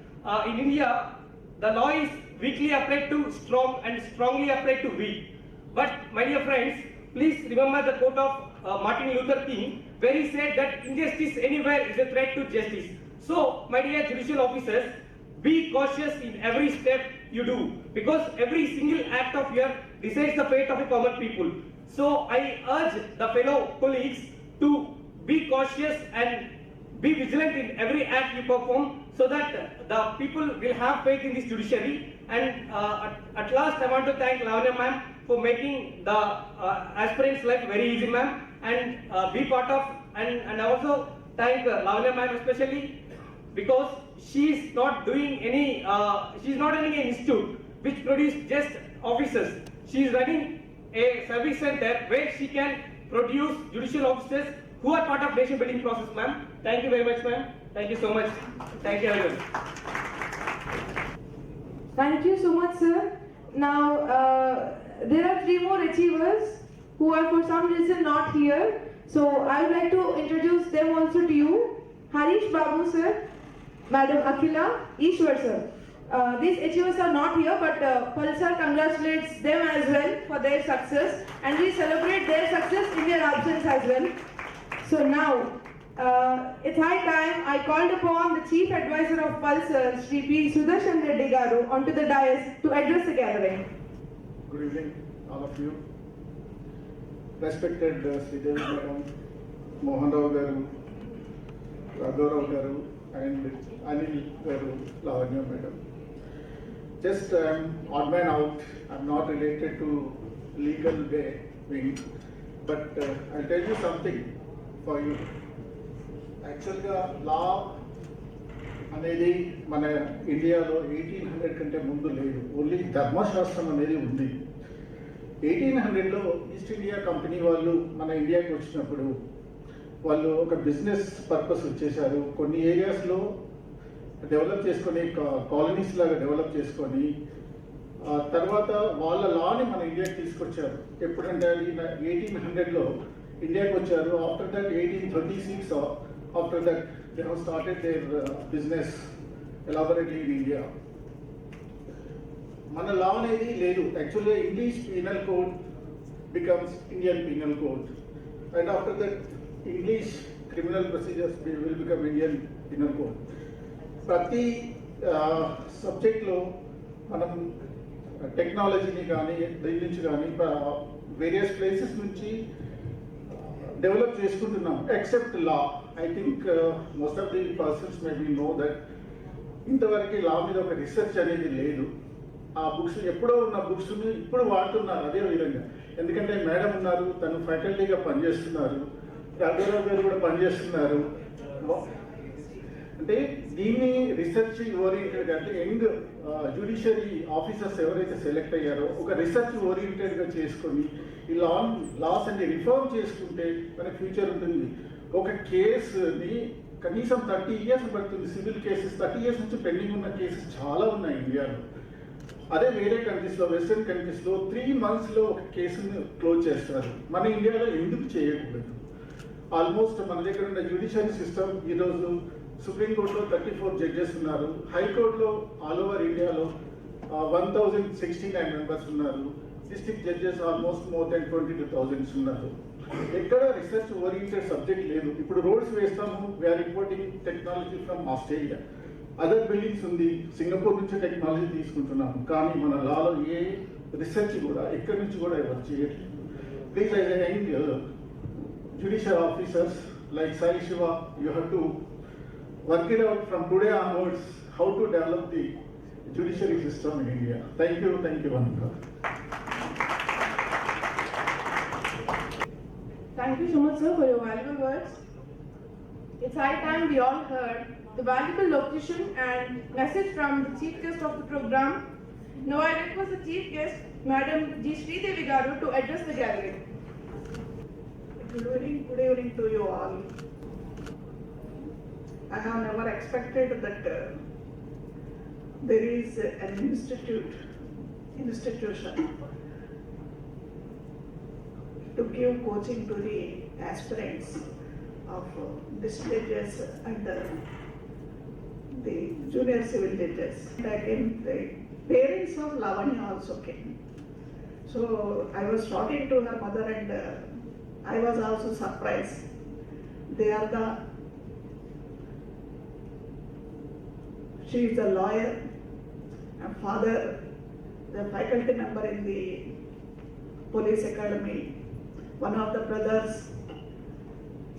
in India the law is weakly applied to strong and strongly applied to weak. But my dear friends, please remember the quote of Martin Luther King, where he said that injustice anywhere is a threat to justice. So, my dear judicial officers, be cautious in every step you do, because every single act of yours decides the fate of a common people. So, I urge the fellow colleagues to be cautious and be vigilant in every act you perform, so that the people will have faith in this judiciary. And at last, I want to thank Lavanya ma'am for making the aspirants' life very easy, ma'am, and be part of. And I also thank Lavanya ma'am especially because she is not doing any. She is not running an institute which produces just officers. She is running a service center where she can produce judicial officers who are part of nation building process, ma'am. Thank you very much, ma'am. Thank you so much. Thank you, everyone.
Thank you so much, sir. Now, there are 3 more achievers who are for some reason not here. So, I would like to introduce them also to you. Harish Babu, sir. Madam Akhila, Ishwar, sir. These achievers are not here, but Pulsar congratulates them as well for their success, and we celebrate their success in their absence as well. So now, it's high time I called upon the Chief Advisor of Pulsar, Sri P. Sudarshan Reddy Garu, onto the dais to address the gathering.
Good evening, all of you. Respected Sri Devi Madam, Mohan Rao Garu, Raghav Rao Garu,
and Anil Garu, Lavanya Madam. Just odd man out. I'm not related to legal wing, but I'll tell you something for you. Actually, law అనేది మన ఇండియాలో 1800 కంటే ముందు లేదు. Only ధర్మశాస్త్రం అనేది ఉంది. 1800లో east India company వాళ్ళు మన ఇండియాకి వచ్చినప్పుడు వాళ్ళు ఒక బిజినెస్ పర్పస్ వచ్చేసారు. కొన్ని ఏరియాస్లో డెవలప్ చేసుకొని కాలనీస్ లాగా డెవలప్ చేసుకొని తర్వాత వాళ్ళ లాని మన ఇండియాకి తీసుకొచ్చారు. ఎప్పుడంటే అది 1800లో ఇండియాకి వచ్చారు. After that 1836 after that they have started their business elaborately in India. Mana law అనేది లేదు. Actually English penal code becomes Indian penal code, and after that English criminal procedures will become Indian penal code. ప్రతి సబ్జెక్ట్లో మనం టెక్నాలజీని కానీ దీని నుంచి కానీ వేరియస్ ప్లేసెస్ నుంచి డెవలప్ చేసుకుంటున్నాం. Except law, I think most of the persons may be no that ఇంతవరకు లా మీద ఒక రీసెర్చ్ అనేది లేదు. ఆ బుక్స్ ఎప్పుడో ఉన్న బుక్స్ని ఇప్పుడు వాడుతున్నారు అదే విధంగా. ఎందుకంటే మేడం ఉన్నారు, తను ఫ్యాకల్టీగా పనిచేస్తున్నారు, రాఘవరావు గారు కూడా పనిచేస్తున్నారు. అంటే దీన్ని రీసెర్చ్ ఓరియంటెడ్గా, అంటే యంగ్ జ్యుడిషియరీ ఆఫీసర్స్ ఎవరైతే సెలెక్ట్ అయ్యారో ఒక రీసెర్చ్ ఓరియంటెడ్గా చేసుకొని ఈ లాస్ అన్ని రిఫార్మ్ చేసుకుంటే మన ఫ్యూచర్ ఉంటుంది. ఒక కేసుని కనీసం 30 years పడుతుంది. సివిల్ కేసెస్ 30 years నుంచి పెండింగ్ ఉన్న కేసెస్ చాలా ఉన్నాయి ఇండియాలో. అదే వేరే కంట్రీస్లో, వెస్టర్న్ కంట్రీస్లో 3 monthsలో ఒక కేసుని క్లోజ్ చేస్తారు. మన ఇండియాలో ఎందుకు చేయకూడదు? ఆల్మోస్ట్ మన దగ్గర ఉన్న జ్యుడిషియరీ సిస్టమ్ ఈరోజు సుప్రీంకోర్టులో 34 జడ్జెస్ ఉన్నారు. హైకోర్టులో ఆల్ ఓవర్ ఇండియాలో 1069 members ఉన్నారు. District judges almost more than 22,000 ఉన్నారు. ఎక్కడ రీసెర్చ్ ఓరియంటెడ్ సబ్జెక్ట్ లేదు. ఇప్పుడు రోడ్స్ వేస్తాము, we are importing technology from Australia. Other buildings ఉంది, సింగపూర్ నుంచి టెక్నాలజీ తీసుకుంటున్నాము. కానీ మన లాలో ఏ రీసెర్చ్ కూడా ఎక్కడి నుంచి కూడా ఎవరు చేయట్లేదు. Please as a young judicial officers like Sai Shiva, you have to work it out from today onwards how to develop the judiciary system in India. Thank you, Vanika.
Thank you so much, sir, for your valuable words. It's high time we all heard the valuable locution and message from the chief guest of the program. Now I request the chief guest, Madam G. Sridevi Garu, to address the gathering.
Good evening to you all. I have never expected that there is an institution to give coaching to the aspirants of district judges and the junior civil judges. And again, the parents of Lavanya also came. So I was talking to her mother and I was also surprised. She is a lawyer, and father, the faculty member in the police academy. One of the brothers,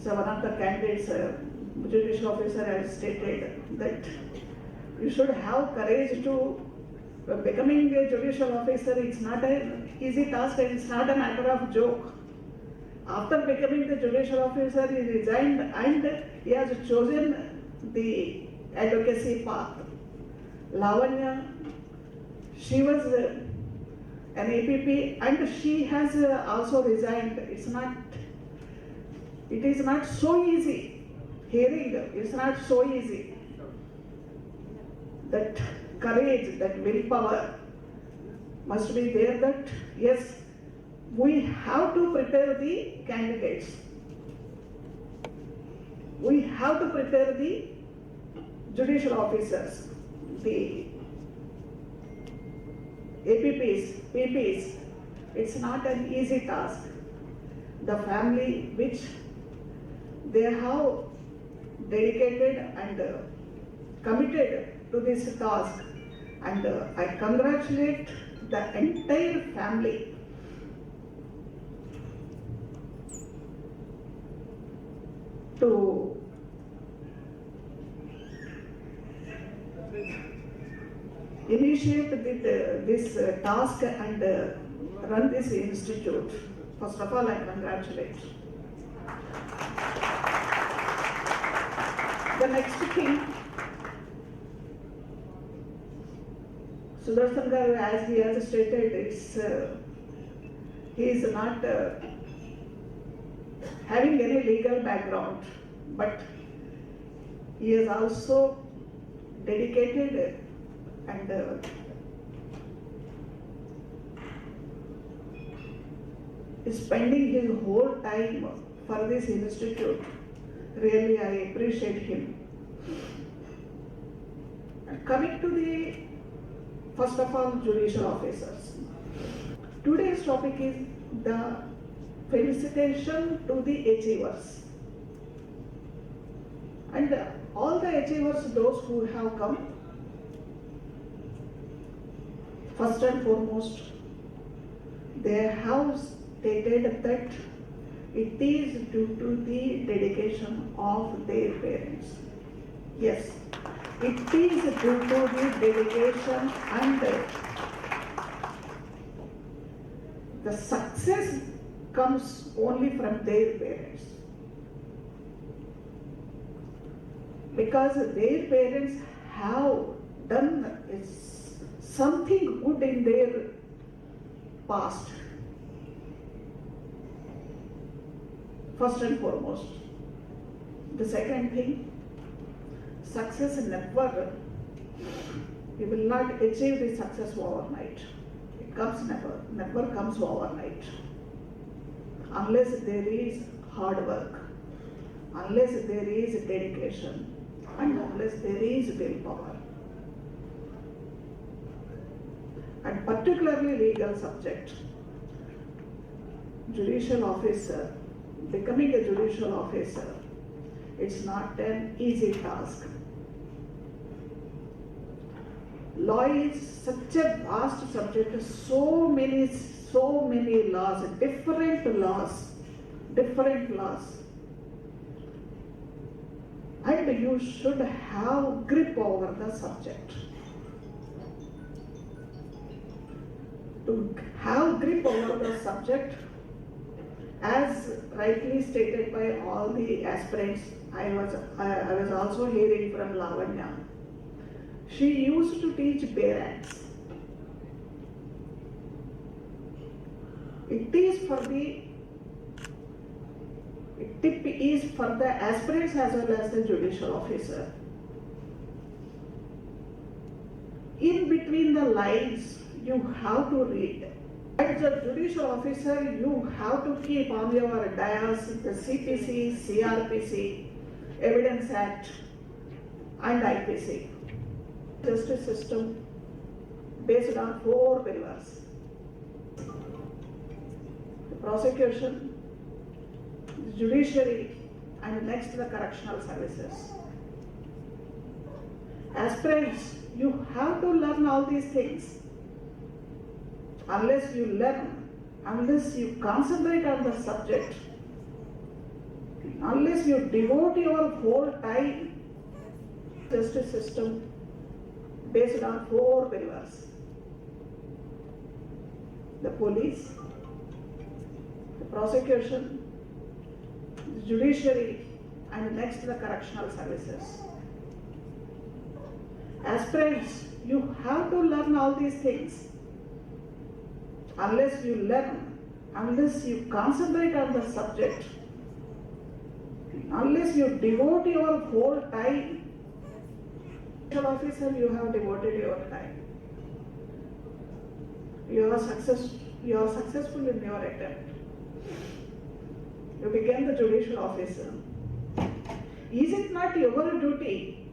so one of the candidates, judicial officer, has stated that you should have courage to becoming a judicial officer. It's not an easy task and it's not a matter of joke. After becoming the judicial officer, he resigned and he has chosen the advocacy path. Lavanya, she was an APP and she has also resigned. It is not so easy. Hearing is not so easy. That courage, that willpower must be there, that yes, we have to prepare the candidates. We have to prepare the judicial officers, the APPs, PPs. It's not an easy task. The family which they have dedicated and committed to this task, and I congratulate the entire family. To initiate this task and run this institute. First of all, I congratulate. The next thing, Sudarshan Garu, as he has stated, he is not having any legal background, but he is also dedicated and is spending his whole time for this institute. Really, I appreciate him. And coming to the, first of all, judicial officers. Today's topic is the felicitation to the achievers. And all the achievers, those who have come, first and foremost, they have stated that it is due to the dedication of their parents. Yes, it is due to the dedication and the success comes only from their parents. Because their parents have done something good in their past. First and foremost. The second thing, success never, you will not achieve the success overnight. It comes never comes overnight. Unless there is hard work, unless there is dedication, and unless there is willpower. And particularly legal subject, judicial officer, becoming a judicial officer, it's not an easy task. Law is such a vast subject, so many laws, different laws. And you should have grip over the subject. To have grip over the subject, as rightly stated by all the aspirants, I was also hearing from Lavanya. She used to teach parents. It is for the tip is for the aspirants as well as the judicial officer. In between the lines, you have to read. As a judicial officer, you have to keep on your dais the CPC, CRPC, Evidence Act, and IPC. Justice system based on 4 pillars. The prosecution, the judiciary, and next the correctional services. Aspirants, you have to learn all these things. Unless you learn, unless you concentrate on the subject, unless you devote your whole time, justice system based on 4 pillars. The police, the prosecution, the judiciary, and next the correctional services. Aspirants, you have to learn all these things. Unless you learn, unless you concentrate on the subject, unless you devote your whole time, officer, you have devoted your time. You are successful in your attempt. You became the judicial officer. Is it not your duty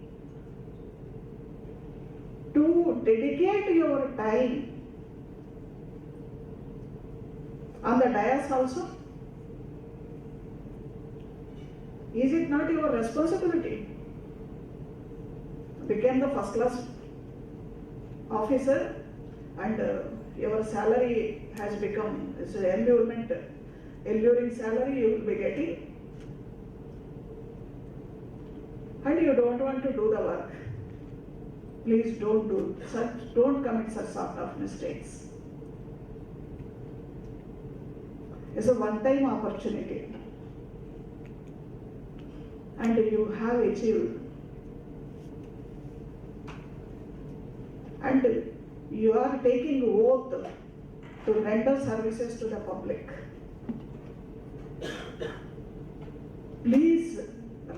to dedicate your time on the dais also? Is it not your responsibility? Became the first class officer and your salary has become, it's an alluring salary you will be getting, and you don't want to do the work. Please don't commit such sort of mistakes. It's a one-time opportunity, and you have achieved, and you are taking oath to render services to the public. Please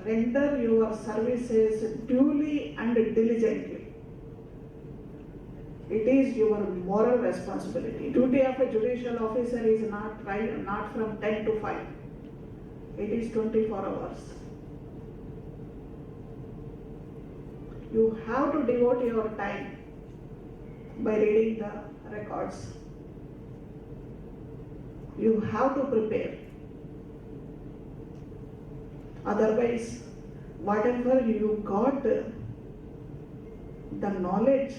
render your services duly and diligently. It is your moral responsibility. Duty of a judicial officer is not from 10 to 5. It is 24 hours. You have to devote your time by reading the records. You have to prepare. Otherwise, whatever you got, the knowledge,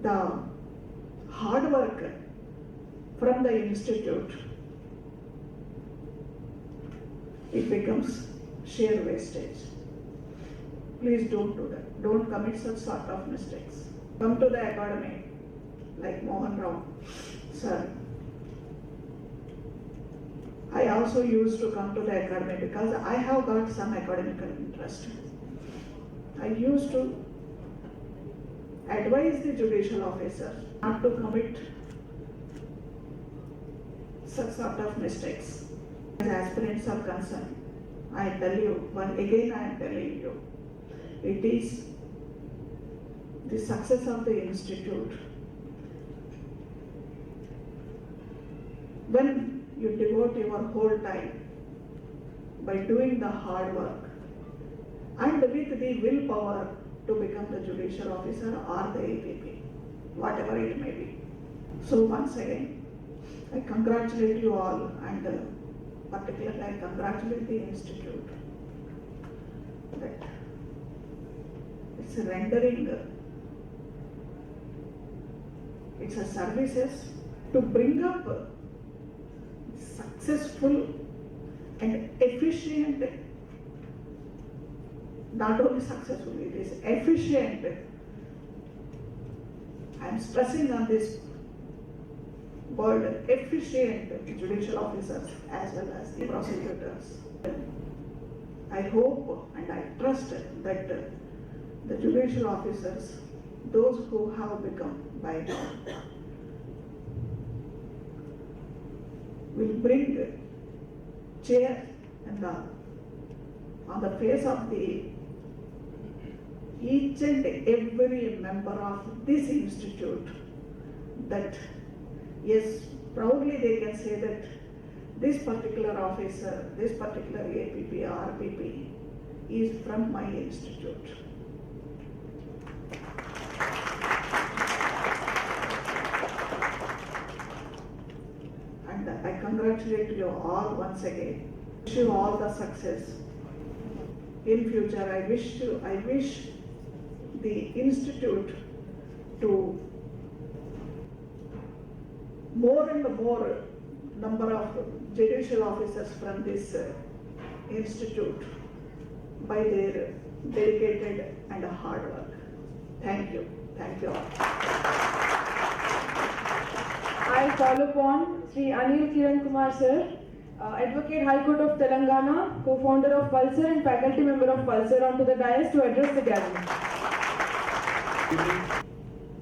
the hard work from the institute, it becomes sheer wastage. Please don't do that. Don't commit such sort of mistakes. Come to the academy like Mohan Rao sir. I also used to come to the academy because I have got some academic interest. I used to advise the judicial officer not to commit such sort of mistakes. As aspirants are concerned, I tell you, I am telling you, it is the success of the institute. When you devote your whole time by doing the hard work and with the willpower to become the judicial officer or the APP, whatever it may be. So once again, I congratulate you all, and particularly I congratulate the institute that it's rendering its services to bring up successful and efficient, not only successful, it is efficient. I am stressing on this word, efficient judicial officers as well as the prosecutors. I hope and I trust that the judicial officers, those who have become by now, will bring cheer and on the face of the each and every member of this institute, that yes, proudly they can say that this particular officer, this particular APP or RPP is from my institute. And I congratulate you all once again. Wish you all the success. In future, I wish the institute to more and more number of judicial officers from this institute by their dedicated and hard work. Thank you. Thank you all.
I call upon Sri Anil Kiran Kumar sir, Advocate High Court of Telangana, co-founder of Pulsar and faculty member of Pulsar, onto the dais to address the gathering.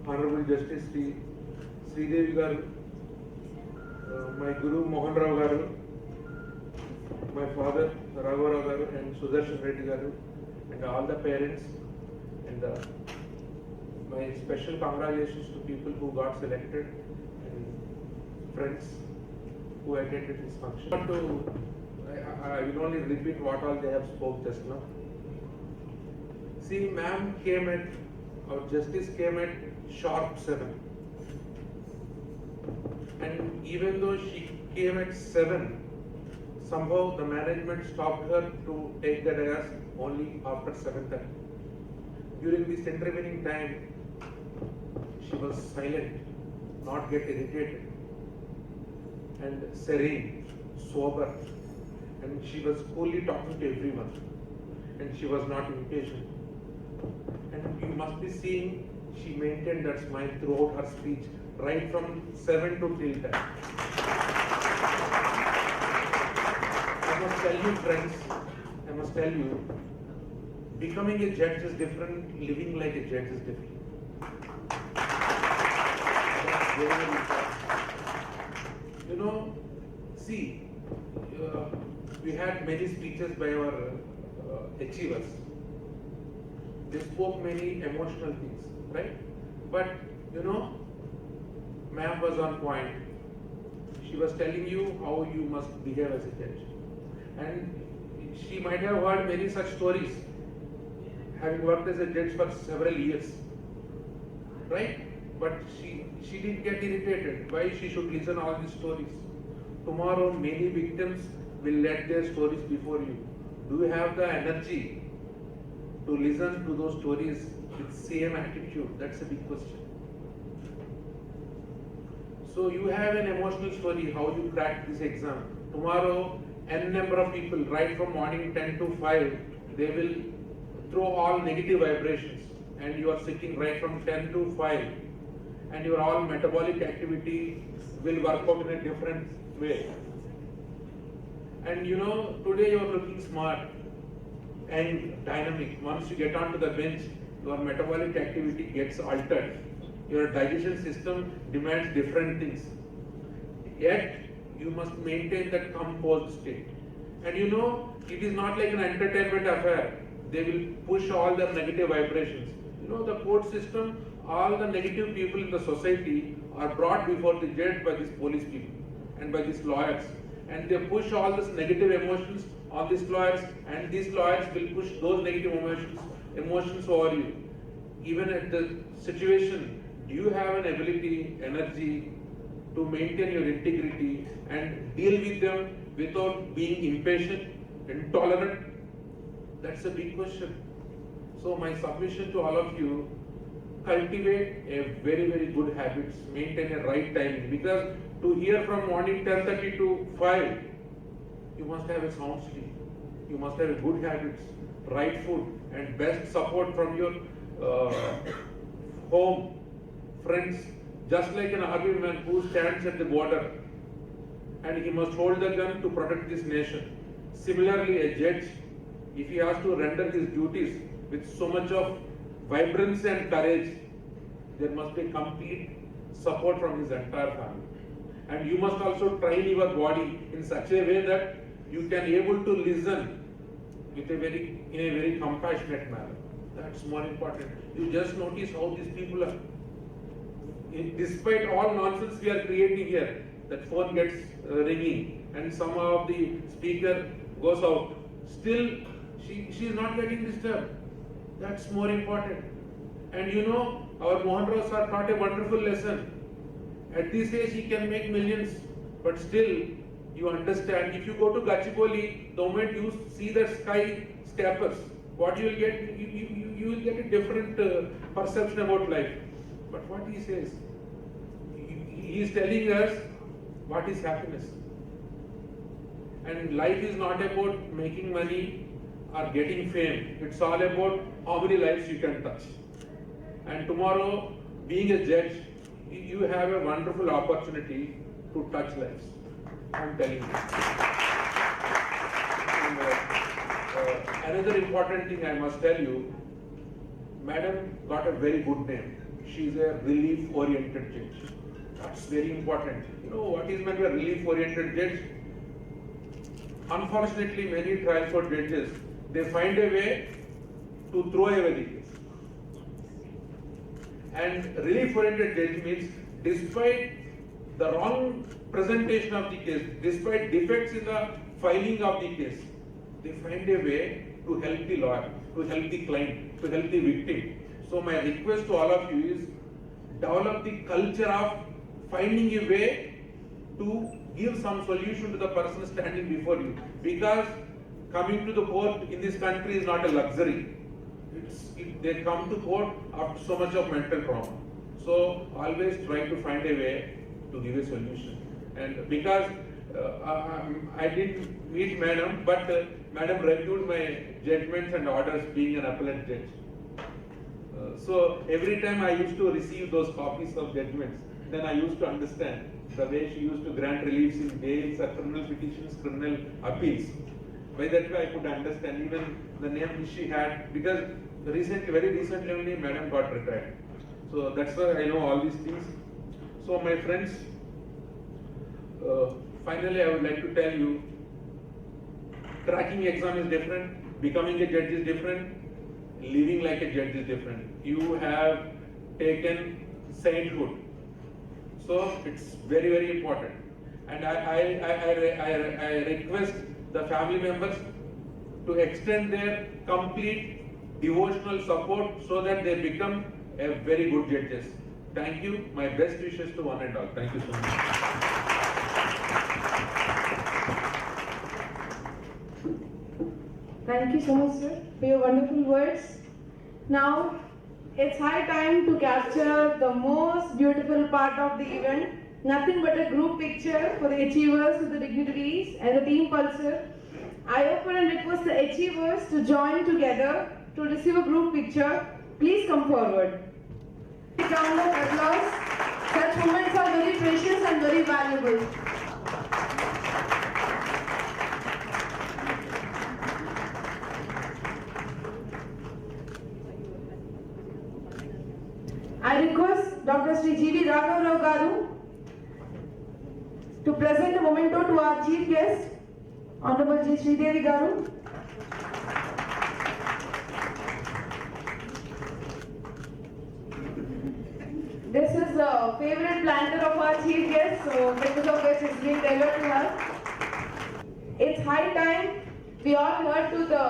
Honorable Justice Sri Devi Garu, my Guru Mohan Rao Garu, my father Raghu Rao Garu and Sudarshan Reddy Garu, and all the parents, and my special congratulations to people who got selected and friends who attended this function. I will only repeat what all they have spoke just now. See, ma'am came at, our justice came at sharp 7. And even though she came at 7, somehow the management stopped her to take the dais only after 7:30. During this intervening time, she was silent, not get irritated, and serene, sober, and she was coolly talking to everyone, and she was not impatient. must be seeing she maintained that smile throughout her speech, right from 7 to till 10. I must tell you, friends, I must tell you, becoming a judge is different, living like a judge is different. That's very, very important. You know, see, we had many speeches by our achievers. They spoke many emotional things, right? But, you know, ma'am was on point. She was telling you how you must behave as a judge. And she might have heard many such stories, having worked as a judge for several years, right? But she didn't get irritated. Why she should listen all these stories? Tomorrow, many victims will let their stories before you. Do you have the energy to listen to those stories with same attitude? That's a big question. So you have an emotional story, how you cracked this exam. Tomorrow, n number of people, right from morning 10 to 5, they will throw all negative vibrations, and you are sitting right from 10 to 5, and your all metabolic activity will work out in a different way. And you know, today you are looking smart and dynamic. Once you get onto the bench, your metabolic activity gets altered. Your digestion system demands different things. Yet, you must maintain that composed state. And you know, it is not like an entertainment affair. They will push all their negative vibrations. You know, the court system, all the negative people in the society are brought before the judge by these police people and by these lawyers. And they push all these negative emotions on these lawyers, and these lawyers will push those negative emotions over you. Even at the situation, do you have an ability, energy to maintain your integrity and deal with them without being impatient, intolerant? That's a big question. So my submission to all of you, cultivate a very, very good habits, maintain a right timing, because to hear from morning 10:30 to 5, you must have a sound sleep. You must have a good habits, right food, and best support from your home, friends. Just like an army man who stands at the border, and he must hold the gun to protect this nation. Similarly, a judge, if he has to render his duties with so much of vibrance and courage, there must be complete support from his entire family. And you must also train your body in such a way that you can able to listen with in a very compassionate manner. That's more important. You just notice how these people are. Despite all nonsense we are creating here, that phone gets ringing and some of the speaker goes out, still she is not getting disturbed. That's more important. And you know, our Mohan Rao sir taught a wonderful lesson. At this age he can make millions, but still you understand, if you go to Gachipoli, the moment you see the sky scappers, what you will get, you will get a different perception about life. But what he says, he is telling us what is happiness. And life is not about making money or getting fame. It's all about how many lives you can touch. And tomorrow, being a judge, you have a wonderful opportunity to touch lives. I'm telling you. And, another important thing I must tell you, Madam got a very good name. She is a relief-oriented judge. That's very important. You know what is meant by relief-oriented judge? Unfortunately, many trial court judges, they find a way to throw away the case. And relief-oriented judge means, despite the wrong presentation of the case, despite defects in the filing of the case, they find a way to help the lawyer, to help the client, to help the victim. So my request to all of you is, develop the culture of finding a way to give some solution to the person standing before you. Because coming to the court in this country is not a luxury. They come to court after so much of mental trauma. So always try to find a way to give a solution. And because I didn't meet Madam, but Madam reviewed my judgments and orders being an appellate judge. So every time I used to receive those copies of judgments, then I used to understand the way she used to grant reliefs in bails, criminal petitions, criminal appeals. By that way, I could understand even the name which she had, because very recently only Madam got retired. So that's why I know all these things. So my friends, finally I would like to tell you, cracking exam is different, becoming a judge is different, living like a judge is different. You have taken sainthood. So it's very, very important. And I request the family members to extend their complete devotional support so that they become a very good judges. Thank you. My best wishes to one and all. Thank you so much.
Thank you so much, sir, for your wonderful words. Now, it's high time to capture the most beautiful part of the event. Nothing but a group picture for the achievers, the dignitaries, and the team Pulsar. I open and request the achievers to join together to receive a group picture. Please come forward. Round of applause. Such moments are very precious and very valuable. I request Dr. Sri G.V. Raghav Garu to present a memento to our chief guest, Honorable G. Sridevi Garu. This is the favorite planter of our chief guest, so because of which it's being tailored to her. It's high time we all heard to the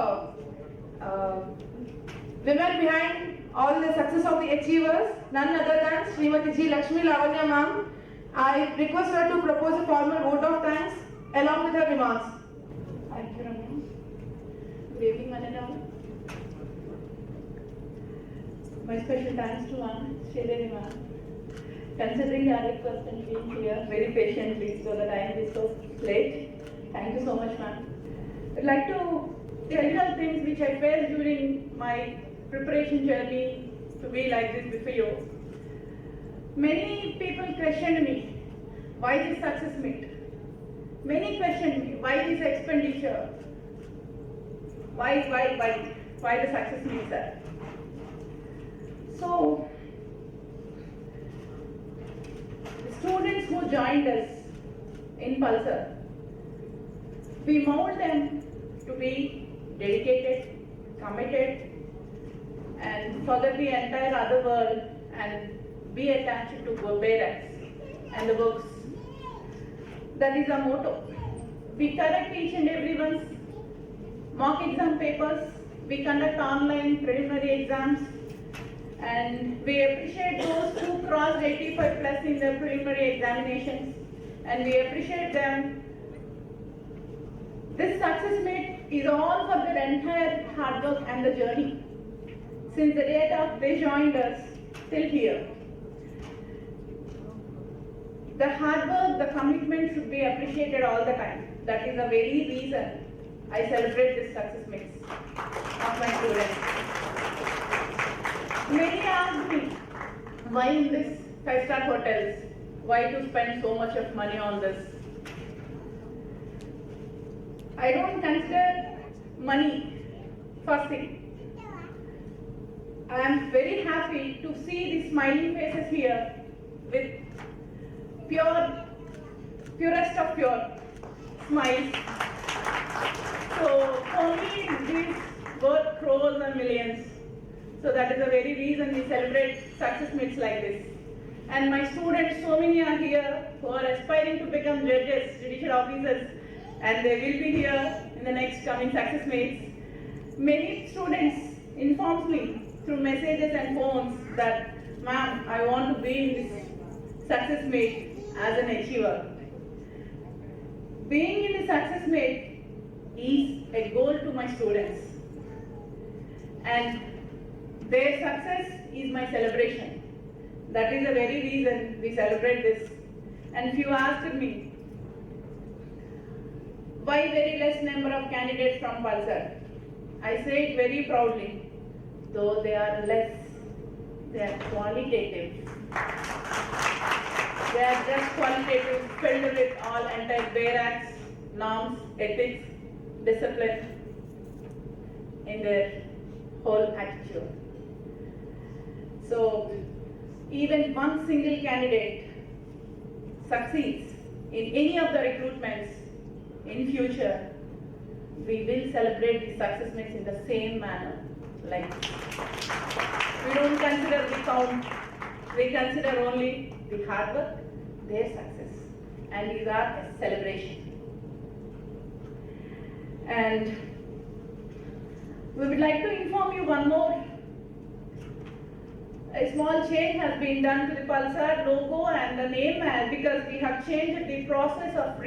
women behind all the success of the achievers, none other than Srimati G. Lakshmi Lavanya ma'am. I request her to propose a formal vote of thanks along with her remarks.
Thank you, Ramya. Good evening, one and all. My special thanks to Ma'am, Sridevi ma'am, considering our request and being here very patiently so that I am this so late. Thank you so much, ma'am. I'd like to tell you things which I faced during my preparation journey to be like this before you. Many people questioned me, why this success meet? Many questioned me, why this expenditure? Why the success meet, sir? So, the students who joined us in Pulsar, we mold them to be dedicated, committed, and forget the entire other world and be attached to parents and the books. That is our motto. We correct each and everyone's mock exam papers. We conduct online preliminary exams. And we appreciate those who crossed 85 plus in the preliminary examinations. And we appreciate them. This success meet is all for their entire hard work and the journey. Since the date of they joined us till here. The hard work, the commitment should be appreciated all the time. That is the very reason I celebrate this success mix of my students. Many ask me, why in this 5-star hotels? Why to spend so much of money on this? I don't consider money first thing. I am very happy to see the smiling faces here with purest of pure smiles. So for me, these worth crores and millions. So that is the very reason we celebrate success meets like this. And my students, so many are here who are aspiring to become judges, judicial officers, and they will be here in the next coming success meets. Many students informs me through messages and phones that, ma'am, I want to be in this success meet as an achiever. Being in the success meet is a goal to my students. And their success is my celebration. That is the very reason we celebrate this. And if you asked me, why very less number of candidates from Pulsar? I say it very proudly, though they are less, they are qualitative. They are just qualitative, filled with all anti-barracks, norms, ethics, discipline in their whole attitude. So, even one single candidate succeeds in any of the recruitments in future, we will celebrate the success meets in the same manner. Like, we don't consider the count, we consider only the hard work, their success, and these are a celebration. And we would like to inform you one more. A small change has been done to the Pulsar logo and the name, because we have changed the process of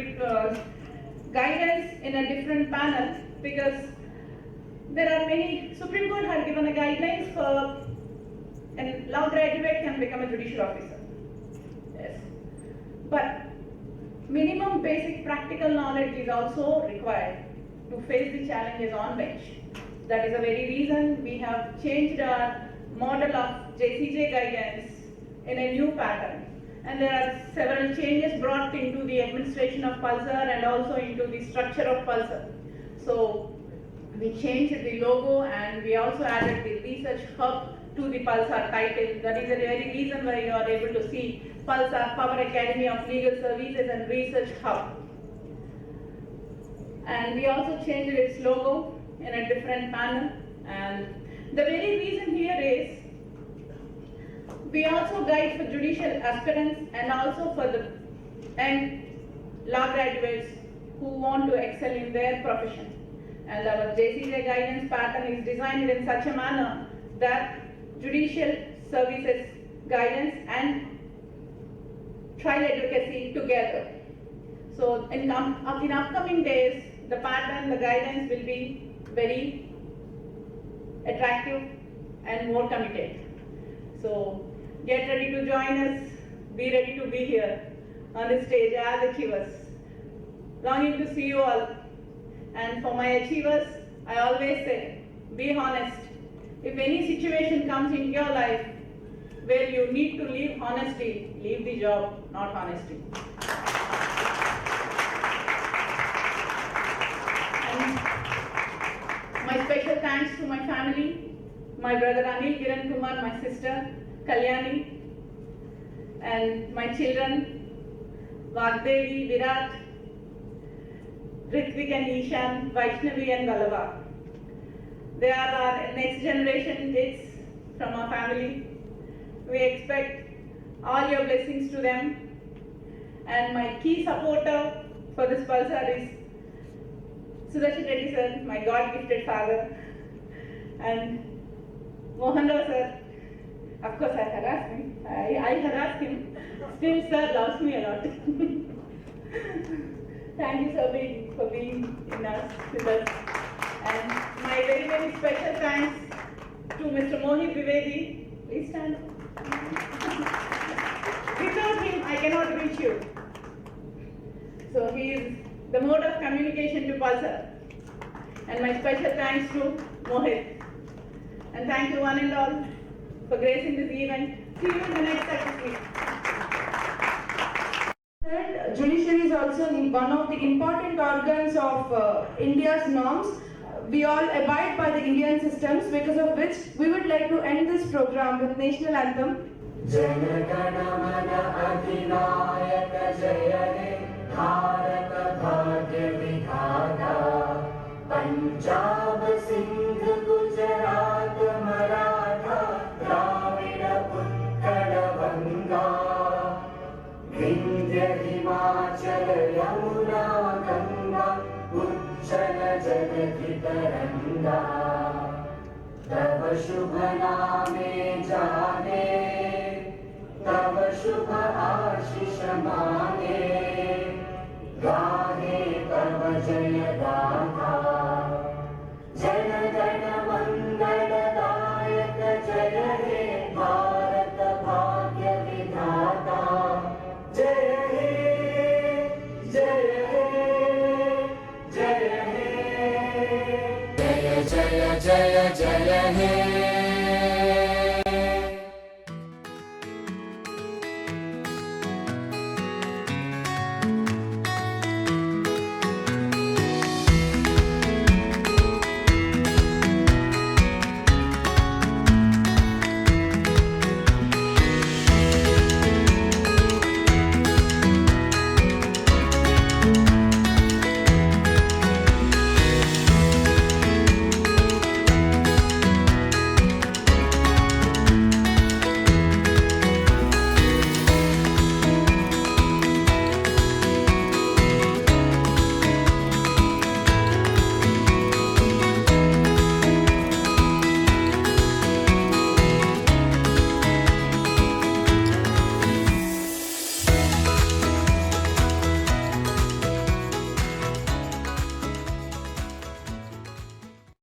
guidance in a different panel, because there are many, Supreme Court had given a guidelines for a law graduate can become a judicial officer. Yes. But minimum basic practical knowledge is also required to face the challenges on bench. That is the very reason we have changed our model of JCJ guidance in a new pattern. And there are several changes brought into the administration of Pulsar and also into the structure of Pulsar. So we changed the logo and we also added the research hub to the Pulsar title. That is the very reason why you are able to see Pulsar Power Academy of Legal Services and Research Hub. And we also changed its logo in a different manner. And the very reason here is we also guide for judicial aspirants and also for the young law graduates who want to excel in their profession. And our JCJ guidance pattern is designed in such a manner that judicial services, guidance and trial advocacy together. So in upcoming days, the pattern, the guidance will be very attractive and more committed. So get ready to join us, be ready to be here on the stage as achievers. Longing to see you all. And for my achievers, I always say, be honest. If any situation comes in your life where you need to leave honesty, leave the job, not honesty. And my special thanks to my family, my brother Anil Kiran Kumar, my sister Kalyani, and my children Vagdevi, Virat, Ritvik and Ishan, Vaishnavi and Galava. They are our next generation kids from our family. We expect all your blessings to them. And my key supporter for this Pulsar is Sudarshan Reddy sir, my God-gifted father, and Mohan Rao sir. Of course, I harass him. I harass him. Still, sir loves me a lot. Thank you, sir, for being with us. And my very, very special thanks to Mr. Mohit Vivedi. Please stand. Without him, I cannot reach you. So he is the mode of communication to Pulsar. And my special thanks to Mohit. And thank you one and all for gracing this event. See you in the next Success Meet.
Judiciary is also one of the important organs of India's norms. We all abide by the Indian systems, because of which we would like to end this program with national anthem.
Jana Gana Mana Adhinayaka Jaya He Bharat Bhagya Vidhata Punjab Sindh Gujarat Maratha Dravida Utkala Vanga Vindhya Himachal Yamuna Ganga Uchala Jagati Taranga Tava Shubha Name Jane Tava Shubha Ashish